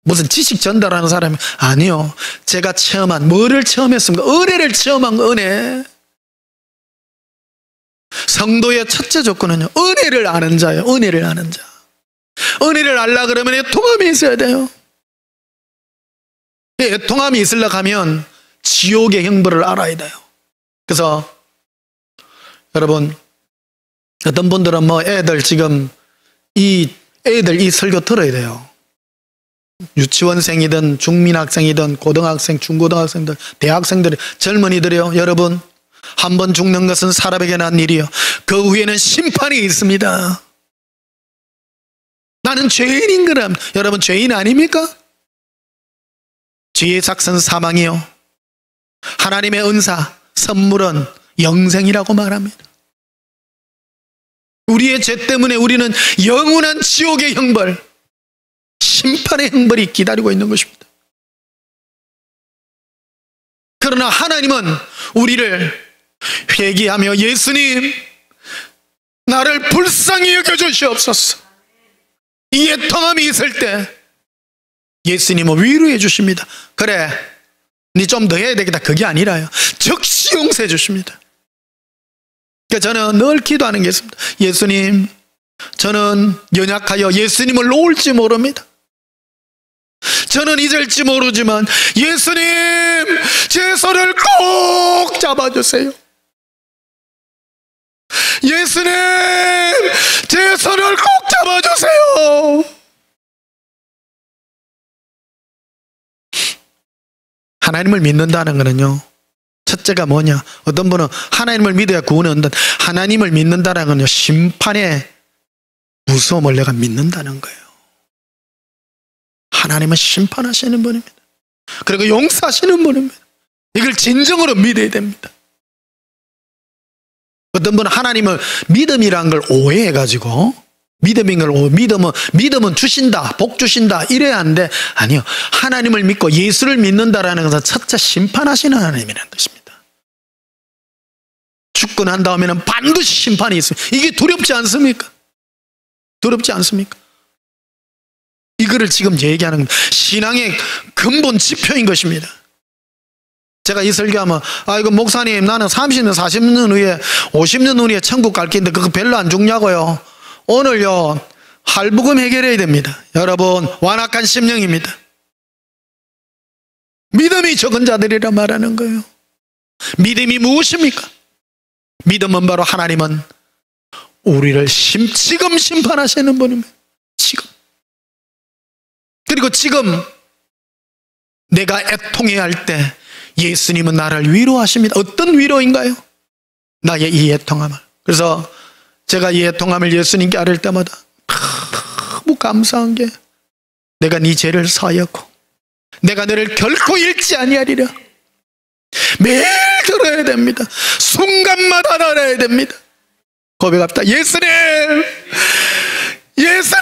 무슨 지식 전달하는 사람이 아니요. 제가 체험한, 뭐를 체험했습니까? 은혜를 체험한 은혜. 성도의 첫째 조건은요, 은혜를 아는 자예요. 은혜를 아는 자. 은혜를 알라 그러면 애통함이 있어야 돼요. 애통함이 있으려고 하면 지옥의 형벌을 알아야 돼요. 그래서 여러분, 어떤 분들은 뭐 애들 지금 이 설교 들어야 돼요. 유치원생이든 중민학생이든 고등학생, 중고등학생들, 대학생들, 젊은이들이요. 여러분, 한 번 죽는 것은 사람에게 난 일이요. 그 후에는 심판이 있습니다. 나는 죄인인 거람. 여러분, 죄인 아닙니까? 죄의 작은 사망이요. 하나님의 은사, 선물은 영생이라고 말합니다. 우리의 죄 때문에 우리는 영원한 지옥의 형벌, 심판의 형벌이 기다리고 있는 것입니다. 그러나 하나님은 우리를 회개하며 예수님 나를 불쌍히 여겨주시옵소서, 이 애통함이 있을 때 예수님은 위로해 주십니다. 그래, 니 좀 더 해야 되겠다, 그게 아니라요, 즉시 용서해 주십니다. 그러니까 저는 늘 기도하는 게 있습니다. 예수님, 저는 연약하여 예수님을 놓을지 모릅니다. 저는 잊을지 모르지만 예수님, 제 손을 꼭 잡아주세요. 예수님, 제 손을 꼭 잡아주세요. 하나님을 믿는다는 것은요, 첫째가 뭐냐, 어떤 분은 하나님을 믿어야 구원을 얻는다. 하나님을 믿는다는 것은요, 심판의 무서움을 내가 믿는다는 거예요. 하나님은 심판하시는 분입니다. 그리고 용서하시는 분입니다. 이걸 진정으로 믿어야 됩니다. 어떤 분은 하나님을 믿음이라는 걸 오해해가지고 믿음은 주신다, 복 주신다 이래야 하는데, 아니요, 하나님을 믿고 예수를 믿는다라는 것은 첫째 심판하시는 하나님이라는 뜻입니다. 죽고 난 다음에는 반드시 심판이 있습니다. 이게 두렵지 않습니까? 두렵지 않습니까? 이거를 지금 얘기하는 겁니다. 신앙의 근본 지표인 것입니다. 제가 이 설교하면, 이거 목사님, 나는 30년, 40년 후에, 50년 후에 천국 갈 긴데 그거 별로 안 죽냐고요? 오늘요, 할부금 해결해야 됩니다. 여러분, 완악한 심령입니다. 믿음이 적은 자들이라 말하는 거예요. 믿음이 무엇입니까? 믿음은 바로 하나님은 우리를 지금 심판하시는 분입니다. 지금. 그리고 지금 내가 애통해야 할 때 예수님은 나를 위로하십니다. 어떤 위로인가요? 나의 이 애통함을. 그래서 제가 이 애통함을 예수님께 아뢰을 때마다 너무 감사한 게, 내가 네 죄를 사하였고 내가 너를 결코 잃지 아니하리라. 매일 들어야 됩니다. 순간마다 알아야 됩니다. 고백합시다. 예수님, 예수님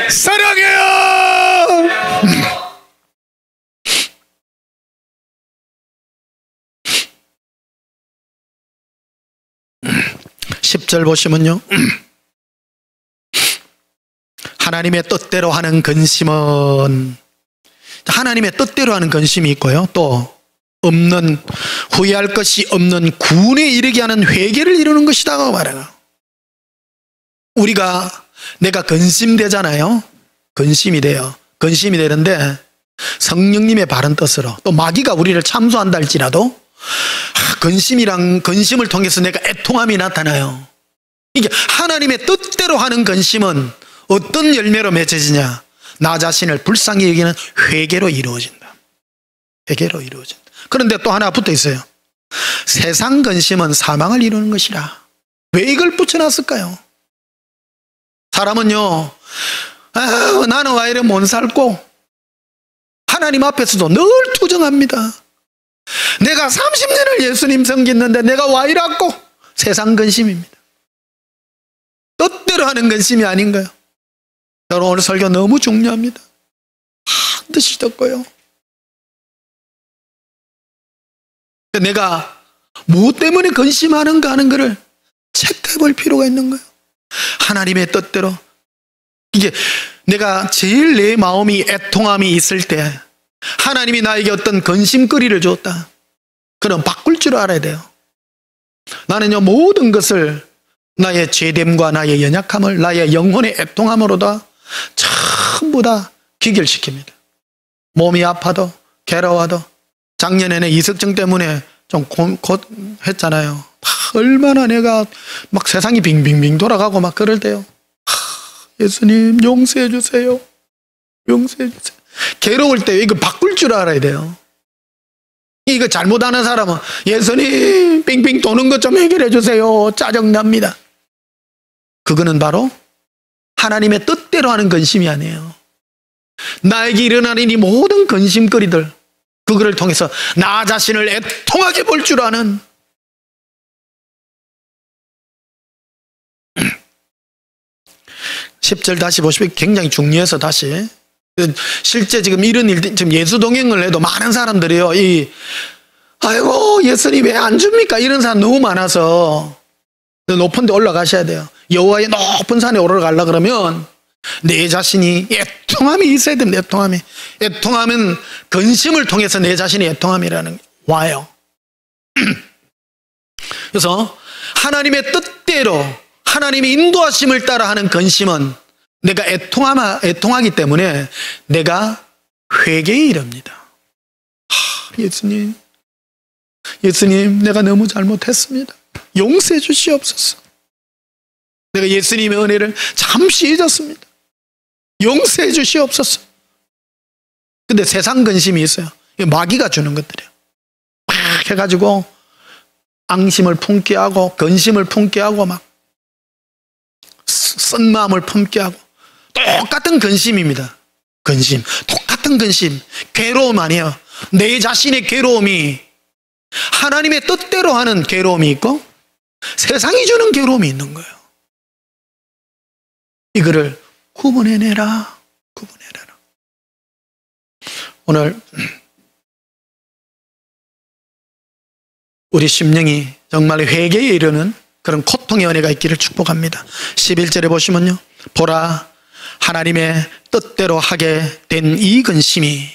사랑해요. 10절 보시면요, 하나님의 뜻대로 하는 근심은, 하나님의 뜻대로 하는 근심이 있고요, 또 없는, 후회할 것이 없는 구원에 이르게 하는 회개를 이루는 것이다 말해요. 내가 근심되잖아요. 근심이 돼요. 근심이 되는데 성령님의 바른 뜻으로, 또 마귀가 우리를 참소한다 할지라도 근심을 통해서 내가 애통함이 나타나요. 이게 하나님의 뜻대로 하는 근심은 어떤 열매로 맺어지냐? 나 자신을 불쌍히 여기는 회개로 이루어진다. 회개로 이루어진다. 그런데 또 하나 붙어 있어요. 세상 근심은 사망을 이루는 것이라. 왜 이걸 붙여놨을까요? 사람은요, 나는 왜 이래 못 살고, 하나님 앞에서도 늘 투정합니다. 내가 30년을 예수님 섬겼는데 내가 왜 이랬고? 세상 근심입니다. 뜻대로 하는 근심이 아닌 거예요. 여러분, 오늘 설교 너무 중요합니다. 반드시 듣고요. 내가 무엇 때문에 근심하는가 하는 것을 체크해 볼 필요가 있는 거예요. 하나님의 뜻대로. 이게 내가 제일 내 마음이 애통함이 있을 때 하나님이 나에게 어떤 근심거리를 줬다. 그럼 바꿀 줄 알아야 돼요. 나는요, 모든 것을 나의 죄됨과 나의 연약함을 나의 영혼의 애통함으로 다 전부 다 기결시킵니다. 몸이 아파도 괴로워도, 작년에는 이석증 때문에 좀 했잖아요. 얼마나 내가 막 세상이 빙빙빙 돌아가고 막 그럴 때요. 예수님 용서해 주세요. 용서해 주세요. 괴로울 때 이거 바꿀 줄 알아야 돼요. 이거 잘못하는 사람은 예수님 빙빙 도는 것 좀 해결해 주세요. 짜증납니다. 그거는 바로 하나님의 뜻대로 하는 근심이 아니에요. 나에게 일어나는 이 모든 근심거리들, 그거를 통해서 나 자신을 애통하게 볼 줄 아는 10절 다시 보시면 굉장히 중요해서 다시, 실제 지금 이런 일, 지금 예수동행을 해도 많은 사람들이요, 아이고 예수님 왜 안 줍니까? 이런 사람 너무 많아서 높은 데 올라가셔야 돼요. 여호와의 높은 산에 올라가려 그러면 내 자신이 애통함이 있어야 됩니다. 애통함은 근심을 통해서 내 자신이 애통함이라는 게 와요. 그래서 하나님의 뜻대로 하나님의 인도하심을 따라 하는 근심은 내가 애통하기 때문에 내가 회개에 이릅니다. 예수님 내가 너무 잘못했습니다. 용서해 주시옵소서. 내가 예수님의 은혜를 잠시 잊었습니다. 용서해 주시옵소서. 근데 세상 근심이 있어요. 마귀가 주는 것들이에요. 막 해가지고 앙심을 품게 하고 근심을 품게 하고 막 쓴 마음을 품게 하고, 똑같은 근심입니다. 똑같은 근심, 괴로움 아니에요. 내 자신의 괴로움이 하나님의 뜻대로 하는 괴로움이 있고 세상이 주는 괴로움이 있는 거예요. 이거를 구분해내라. 오늘 우리 심령이 정말 회개에 이르는 그런 고통의 은혜가 있기를 축복합니다. 11절에 보시면요, 보라 하나님의 뜻대로 하게 된 이 근심이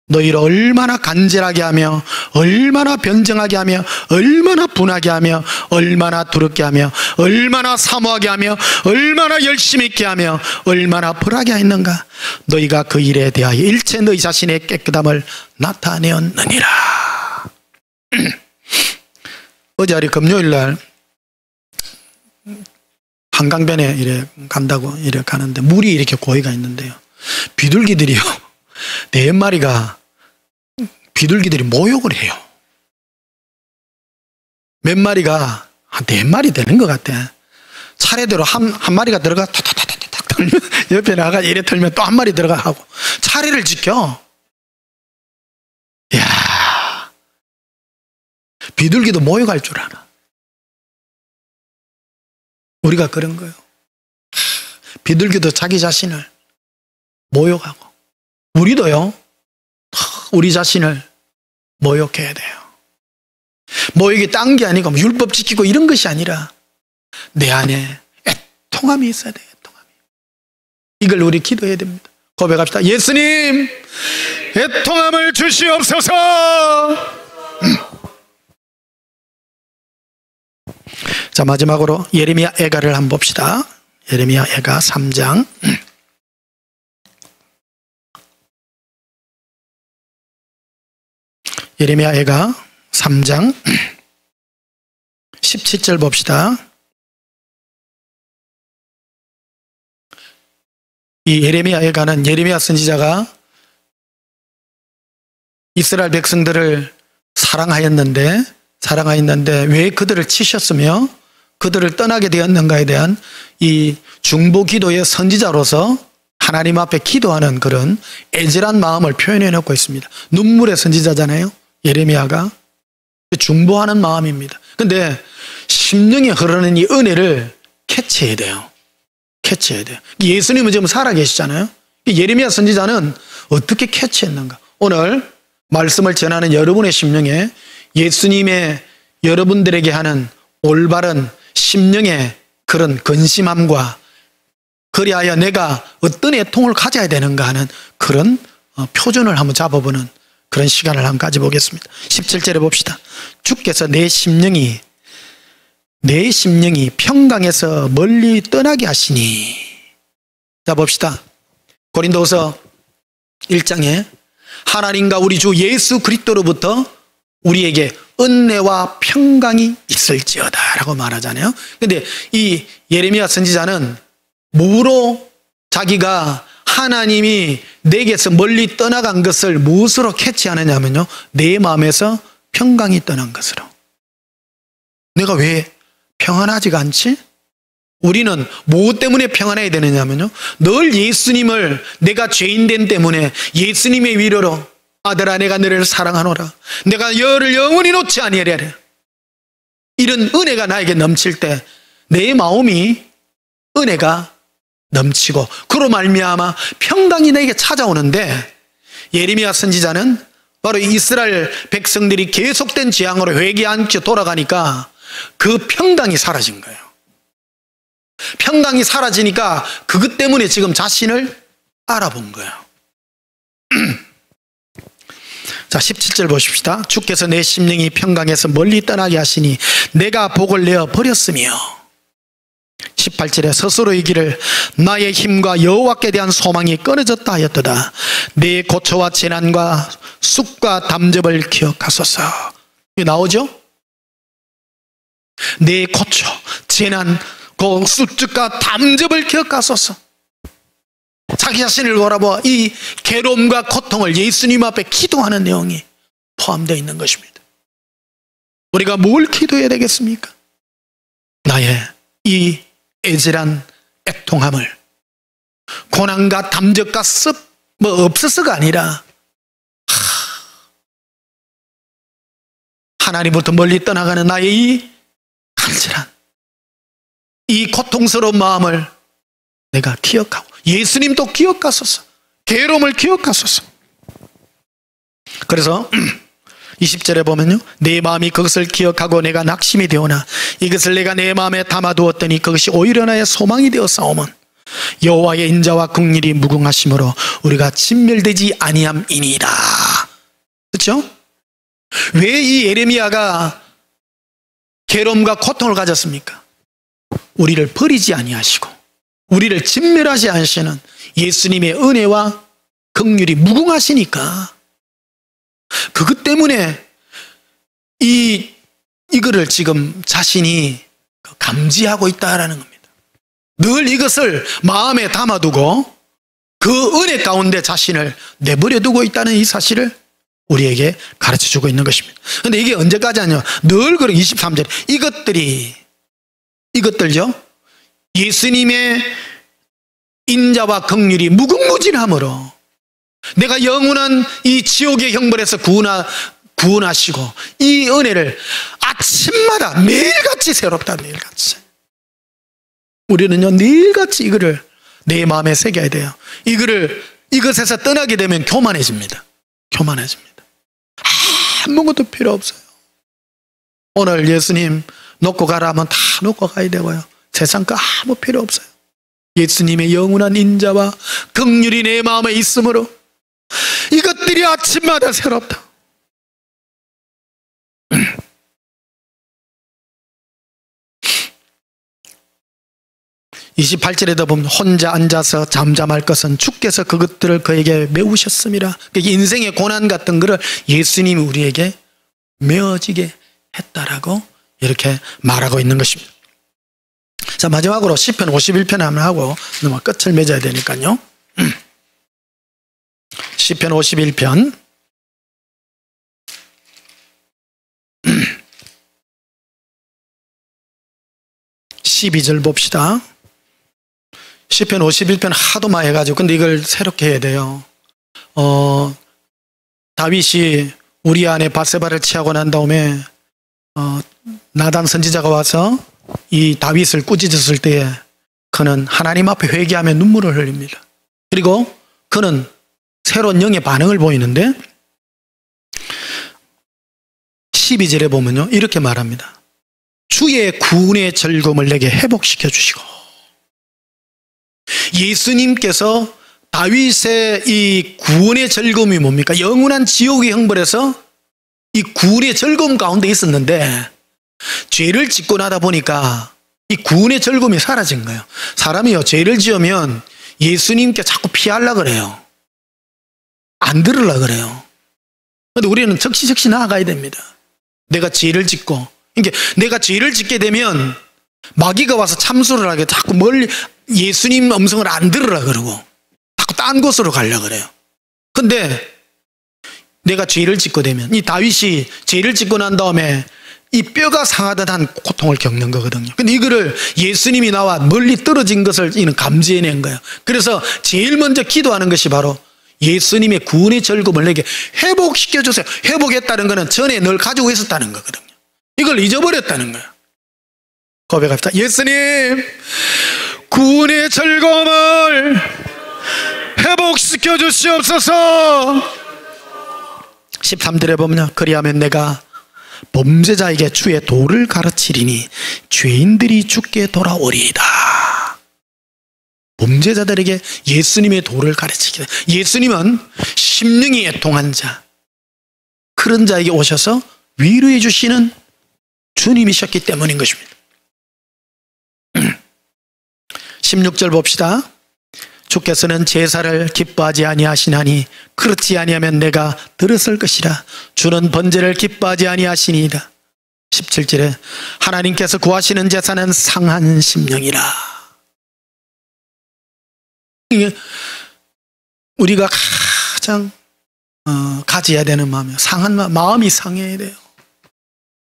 너희를 얼마나 간절하게 하며 얼마나 변정하게 하며 얼마나 분하게 하며 얼마나 두렵게 하며 얼마나 사모하게 하며 얼마나 열심히 있게 하며 얼마나 벌하게 하였는가. 너희가 그 일에 대하여 일체 너희 자신의 깨끗함을 나타내었느니라. 어제 금요일날 한강변에 이래 간다고 이래 가는데 물이 이렇게 고이가 있는데요, 비둘기들이요, 4마리가 비둘기들이 모욕을 해요. 몇 마리가 한 4마리 되는 것 같아. 차례대로 한 마리가 들어가 탁탁탁탁 털면 옆에 나가 이래 털면 또 한 마리 들어가 하고 차례를 지켜. 이야, 비둘기도 모욕할 줄 알아. 우리가 그런 거예요. 비둘기도 자기 자신을 모욕하고, 우리도요, 우리 자신을 모욕해야 돼요. 모욕이 딴 게 아니고 율법 지키고 이런 것이 아니라 내 안에 애통함이 있어야 돼요. 애통함이. 이걸 우리 기도해야 됩니다. 고백합시다. 예수님, 애통함을 주시옵소서. 자, 마지막으로 예레미야 애가를 한번 봅시다. 예레미야 애가 3장 예레미야가 3장 17절 봅시다. 이 예레미야에가는 예레미야 선지자가 이스라엘 백성들을 사랑하였는데 왜 그들을 치셨으며 그들을 떠나게 되었는가에 대한 이 중보 기도의 선지자로서 하나님 앞에 기도하는 그런 애절한 마음을 표현해 놓고 있습니다. 눈물의 선지자잖아요. 예레미야가 중보하는 마음입니다. 그런데 심령에 흐르는 이 은혜를 캐치해야 돼요. 예수님은 지금 살아계시잖아요. 예레미야 선지자는 어떻게 캐치했는가? 오늘 말씀을 전하는 여러분의 심령에 예수님의 여러분들에게 하는 올바른 심령의 그런 근심함과 그리하여 내가 어떤 애통을 가져야 되는가 하는 그런 표준을 한번 잡아보는 그런 시간을 한번 가져보겠습니다. 17절에 봅시다. 주께서 내 심령이 평강에서 멀리 떠나게 하시니. 자, 봅시다. 고린도후서 1장에 하나님과 우리 주 예수 그리스도로부터 우리에게 은혜와 평강이 있을지어다 라고 말하잖아요. 그런데 이 예레미야 선지자는 뭐로 자기가 하나님이 내게서 멀리 떠나간 것을 무엇으로 캐치하느냐면요, 내 마음에서 평강이 떠난 것으로. 내가 왜 평안하지가 않지? 우리는 무엇 때문에 평안해야 되느냐면요, 늘 예수님을 내가 죄인된 때문에 예수님의 위로로 아들아 내가 너를 사랑하노라, 내가 너를 영원히 놓지 아니하리라, 이런 은혜가 나에게 넘칠 때 내 마음이 은혜가 넘치고 그로 말미암아 평강이 내게 찾아오는데, 예레미야 선지자는 바로 이스라엘 백성들이 계속된 재앙으로 회개 않고 돌아가니까 그 평강이 사라진 거예요. 평강이 사라지니까 그것 때문에 지금 자신을 알아본 거예요. 자, 17절 보십시다. 주께서 내 심령이 평강에서 멀리 떠나게 하시니 내가 복을 내어 버렸으며. 18절에 스스로 이기를 나의 힘과 여호와께 대한 소망이 끊어졌다 하였도다. 내 고초와 재난과 쑥과 담즙을 기억하소서. 이게 나오죠? 내 고초, 재난, 그 쑥과 담즙을 기억하소서. 자기 자신을 돌아보아 이 괴로움과 고통을 예수님 앞에 기도하는 내용이 포함되어 있는 것입니다. 우리가 뭘 기도해야 되겠습니까? 나의 이 애절한 애통함을 고난과 담즙과 습 없어서가 아니라 하나님부터 멀리 떠나가는 나의 이 간절한 이 고통스러운 마음을 내가 기억하고 예수님도 기억하소서, 괴로움을 기억하소서. 그래서 20절에 보면요, 내 마음이 그것을 기억하고 내가 낙심이 되오나 이것을 내가 내 마음에 담아두었더니 그것이 오히려 나의 소망이 되어 싸움은 여호와의 인자와 긍휼이 무궁하심으로 우리가 진멸되지 아니함이니이다. 그렇죠? 왜 이 예레미야가 괴로움과 고통을 가졌습니까? 우리를 버리지 아니하시고 우리를 진멸하지 않으시는 예수님의 은혜와 긍휼이 무궁하시니까 그것 때문에 이거를 지금 자신이 감지하고 있다라는 겁니다. 늘 이것을 마음에 담아두고 그 은혜 가운데 자신을 내버려 두고 있다는 이 사실을 우리에게 가르쳐주고 있는 것입니다. 그런데 이게 언제까지 하냐? 늘 그런 23절 이것들요, 예수님의 인자와 긍휼이 무궁무진함으로 내가 영원한 이 지옥의 형벌에서 구원하시고 이 은혜를 아침마다 매일같이 새롭다. 매일같이 우리는요 매일같이 이거를 내 마음에 새겨야 돼요. 이것에서 떠나게 되면 교만해집니다. 아무것도 필요 없어요. 오늘 예수님 놓고 가라 하면 다 놓고 가야 되고요, 세상 거 아무 필요 없어요. 예수님의 영원한 인자와 긍휼이 내 마음에 있으므로 이것들이 아침마다 새롭다. 28절에도 보면 혼자 앉아서 잠잠할 것은 주께서 그것들을 그에게 메우셨음이라. 그러니까 인생의 고난 같은 거를 예수님이 우리에게 메어지게 했다라고 이렇게 말하고 있는 것입니다. 자, 마지막으로 시편 51편 한번 하고 넘어 끝을 맺어야 되니까요. 시편 51편 12절 봅시다. 시편 51편 하도 많이 해가지고 근데 이걸 새롭게 해야 돼요. 다윗이 우리 안에 바세바를 취하고 난 다음에 나단 선지자가 와서 이 다윗을 꾸짖었을 때에 그는 하나님 앞에 회개하며 눈물을 흘립니다. 그리고 그는 새로운 영의 반응을 보이는데 12절에 보면요 이렇게 말합니다. 주의 구원의 즐거움을 내게 회복시켜 주시고. 예수님께서 다윗의 이 구원의 즐거움이 뭡니까? 영원한 지옥의 형벌에서 이 구원의 즐거움 가운데 있었는데 죄를 짓고 나다 보니까 이 구원의 즐거움이 사라진 거예요. 사람이요 죄를 지으면 예수님께 자꾸 피하려고 그래요. 안 들으려고 그래요. 그런데 우리는 적시적시 나아가야 됩니다. 내가 죄를 짓고, 그러니까 내가 죄를 짓게 되면 마귀가 와서 참수를 하게 자꾸 멀리 예수님 음성을 안 들으려고 그러고 자꾸 딴 곳으로 가려고 그래요. 근데 내가 죄를 짓고 되면 이 다윗이 죄를 짓고 난 다음에 이 뼈가 상하듯 한 고통을 겪는 거거든요. 근데 이거를 예수님이 나와 멀리 떨어진 것을 이는 감지해낸 거예요. 그래서 제일 먼저 기도하는 것이 바로 예수님의 구원의 즐거움을 내게 회복시켜주세요. 회복했다는 것은 전에 늘 가지고 있었다는 거거든요. 이걸 잊어버렸다는 거예요. 고백합시다. 예수님, 구원의 즐거움을 회복시켜 주시옵소서. 13절에 보면 그리하면 내가 범죄자에게 주의 도를 가르치리니 죄인들이 주께 돌아오리이다. 범죄자들에게 예수님의 도를 가르치기다. 예수님은 심령이 애통한 자, 그런 자에게 오셔서 위로해 주시는 주님이셨기 때문인 것입니다. 16절 봅시다. 주께서는 제사를 기뻐하지 아니하시나니 그렇지 아니하면 내가 들었을 것이라. 주는 번제를 기뻐하지 아니하시니이다. 17절에 하나님께서 구하시는 제사는 상한 심령이라. 우리가 가장 가져야 되는 마음이에요. 상한 마음이 상해야 돼요.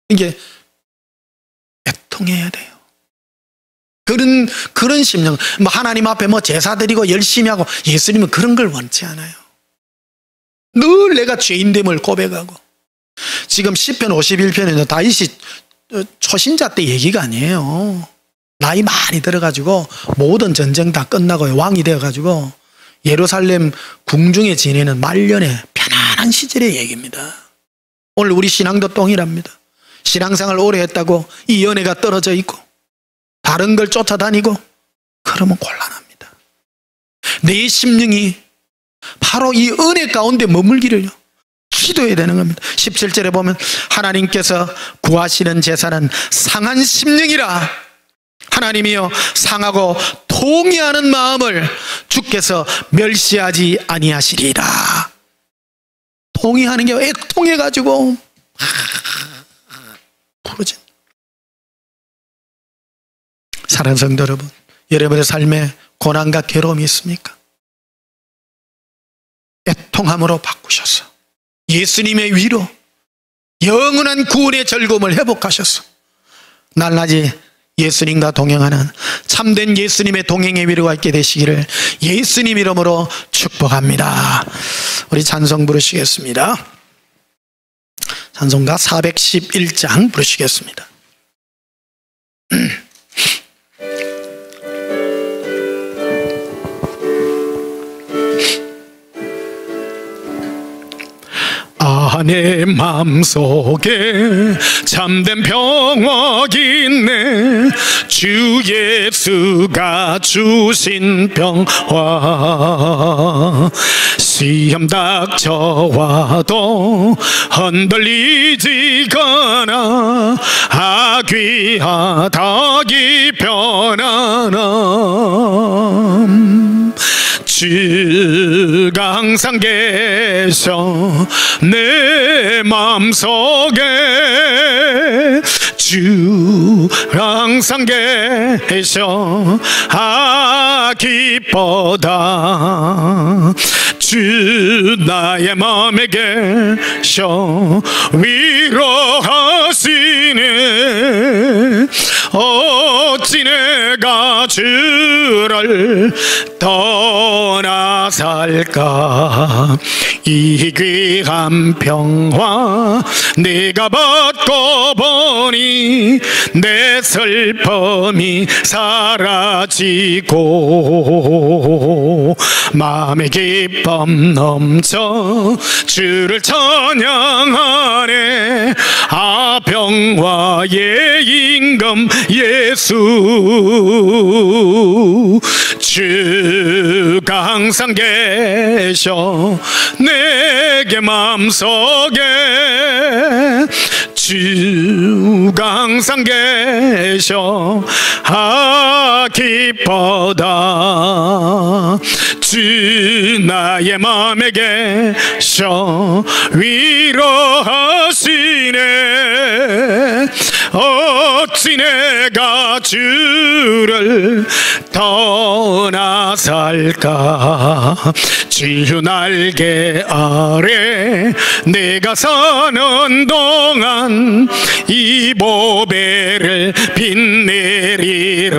이게 애통해야 돼요. 그런 심령, 하나님 앞에 제사 드리고 열심히 하고, 예수님은 그런 걸 원치 않아요. 늘 내가 죄인됨을 고백하고. 지금 시편 51편에는 다윗이 초신자 때 얘기가 아니에요. 나이 많이 들어가지고 모든 전쟁 다 끝나고 왕이 되어가지고 예루살렘 궁중에 지내는 말년의 편안한 시절의 얘기입니다. 오늘 우리 신앙도 동일합니다. 신앙생활 오래 했다고 이 연애가 떨어져 있고 다른 걸 쫓아다니고 그러면 곤란합니다. 내 심령이 바로 이 은혜 가운데 머물기를요 기도해야 되는 겁니다. 17절에 보면 하나님께서 구하시는 제사는 상한 심령이라. 하나님이여 상하고 통회하는 마음을 주께서 멸시하지 아니하시리이다. 통회하는 게 애통해가지고 부르진. 사랑하는 성도 여러분, 여러분의 삶에 고난과 괴로움이 있습니까? 애통함으로 바꾸셔서 예수님의 위로 영원한 구원의 즐거움을 회복하셔서 날낮이 예수님과 동행하는 참된 예수님의 동행의 위로가 있게 되시기를 예수님 이름으로 축복합니다. 우리 찬송 부르시겠습니다. 찬송가 411장 부르시겠습니다. 내 맘속에 참된 평화가 있네. 주 예수가 주신 평화 시험 닥쳐와도 흔들리지거나 아귀하다기 편안함. 주가 항상 계셔 내 마음속에, 주가 항상 계셔 기뻐다. 주 나의 마음에 계셔 위로하시네. 어찌 내가 주를 떠나 살까. 이 귀한 평화 내가 받고 보니 내 슬픔이 사라지고 마음의 기쁨 넘쳐 주를 찬양하네. 아 평화의 임금 예수. 주가 항상 계셔 내게 마음속에, 주가 항상 계셔 기뻐다. 주 나의 마음에 계셔 위로하시네. 어찌 내가 주를 떠나 살까. 주 날개 아래 내가 사는 동안 이 보배를 빛내리라.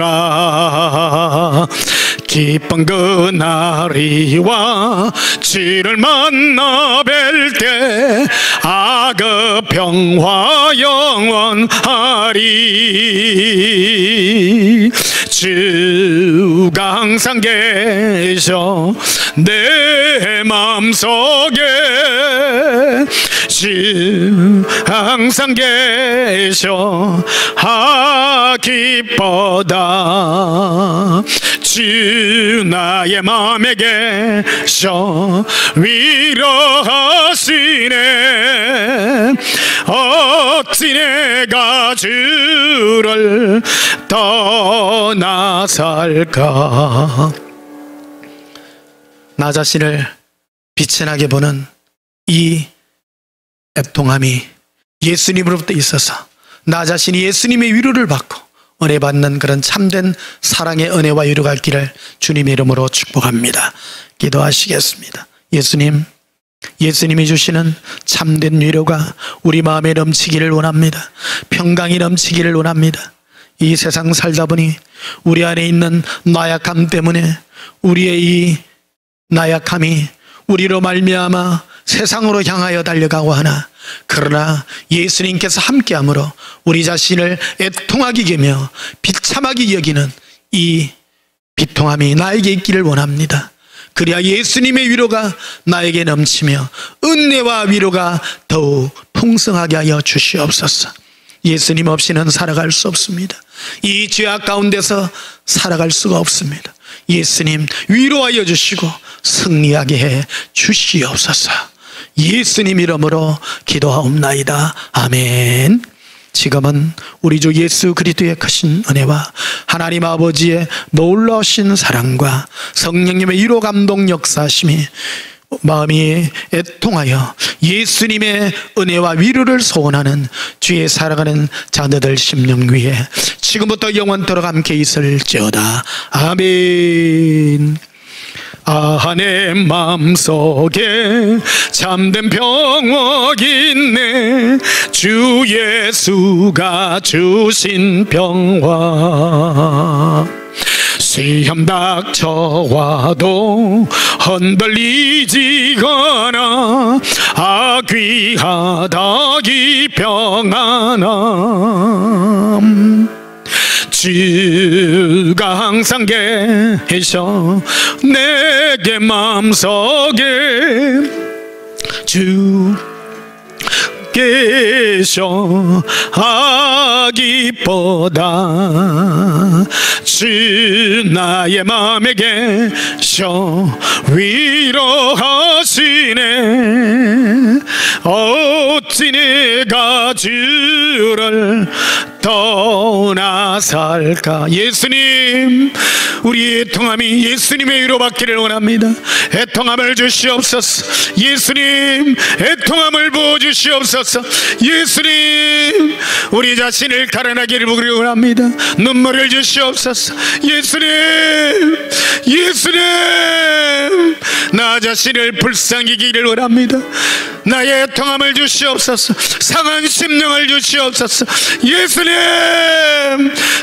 기쁜 그날이와 주를 만나 뵐 때 그 평화 영원하리. 주가 항상 계셔 내 마음속에, 주 항상 계셔 기뻐다. 주 나의 마음에 계셔 위로하시네. 어찌 내가 주를 떠나 살까. 나 자신을 빛이 나게 보는 이 애통함이 예수님으로부터 있어서 나 자신이 예수님의 위로를 받고 은혜 받는 그런 참된 사랑의 은혜와 위로가 있기를 주님의 이름으로 축복합니다. 기도하시겠습니다. 예수님, 예수님이 주시는 참된 위로가 우리 마음에 넘치기를 원합니다. 평강이 넘치기를 원합니다. 이 세상 살다 보니 우리 안에 있는 나약함 때문에 우리의 이 나약함이 우리로 말미암아 세상으로 향하여 달려가고 하나, 그러나 예수님께서 함께함으로 우리 자신을 애통하게 여기며 비참하게 여기는 이 비통함이 나에게 있기를 원합니다. 그래야 예수님의 위로가 나에게 넘치며 은혜와 위로가 더욱 풍성하게 하여 주시옵소서. 예수님 없이는 살아갈 수 없습니다. 이 죄악 가운데서 살아갈 수가 없습니다. 예수님 위로하여 주시고 승리하게 해 주시옵소서. 예수님 이름으로 기도하옵나이다. 아멘. 지금은 우리 주 예수 그리스도의 크신 은혜와 하나님 아버지의 놀라우신 사랑과 성령님의 위로 감동 역사하심이 마음이 애통하여 예수님의 은혜와 위로를 소원하는 주의 살아가는 자녀들 심령 위에 지금부터 영원토록 함께 있을지어다. 아멘. 내 마음속에 참된 평화가 있네. 주 예수가 주신 평화. 시험 닥쳐와도 흔들리지거나 귀하다 이 평안함. 주가 항상 계셔 내게 마음속에, 주 계셔 기뻐다. 주 나의 마음에 계셔 위로하시네. 때문에 어찌 내가 주를 떠나 살까. 예수님, 우리의 애통함이 예수님의 위로 받기를 원합니다. 애통함을 주시옵소서. 예수님, 애통함을 부어주시옵소서. 예수님, 우리 자신을 가라나기를 원합니다. 눈물을 주시옵소서. 예수님, 예수님, 나 자신을 불쌍히 여기기를 원합니다. 나의 애통함을 주시옵소서. 상한 심령을 주시옵소서. 예수님,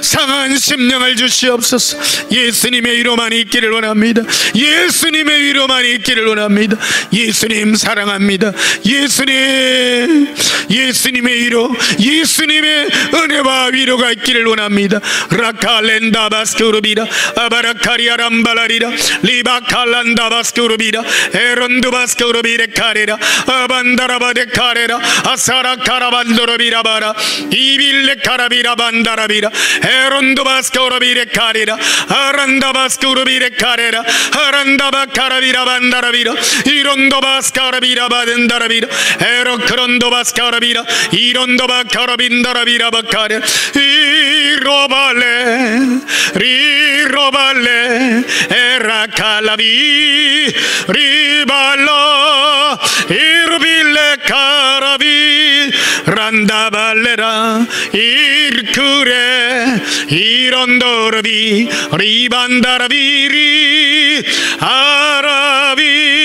상한 심령을 주시옵소서. 예수님의 위로만 있기를 원합니다. 예수님의 위로만 있기를 원합니다. 예수님 사랑합니다. 예수님, 예수님의 위로, 예수님의 은혜와 위로가 있기를 원합니다. 라칼렌다바스쿠르비라 아바라카리아람발라리라 리바칼란다바스쿠르비라 에론두바스쿠르비레 카레라 아반다라바데 카레라 아사라카라반도르비라바라 이빌레 카라비라 반다라비라 에론두바스쿠르비레 카레라 아란다바스쿠르비레 카레라 아란다바카라비라 반다라비라 이론도바스카라비라 바덴다라비라 에로크론도바스카라비라 이론도바카라빈다라비라 바카레 이로발레 리로발레 에라칼라비 리발라 이르빌레 카라비 란다발레라 이르크레 이론도르비 리반다라비리 아라비.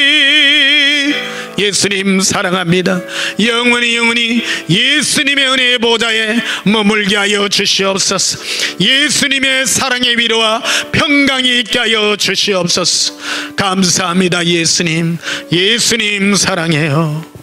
예수님 사랑합니다. 영원히 영원히 예수님의 은혜의 보좌에 머물게 하여 주시옵소서. 예수님의 사랑의 위로와 평강이 있게 하여 주시옵소서. 감사합니다. 예수님, 예수님 사랑해요.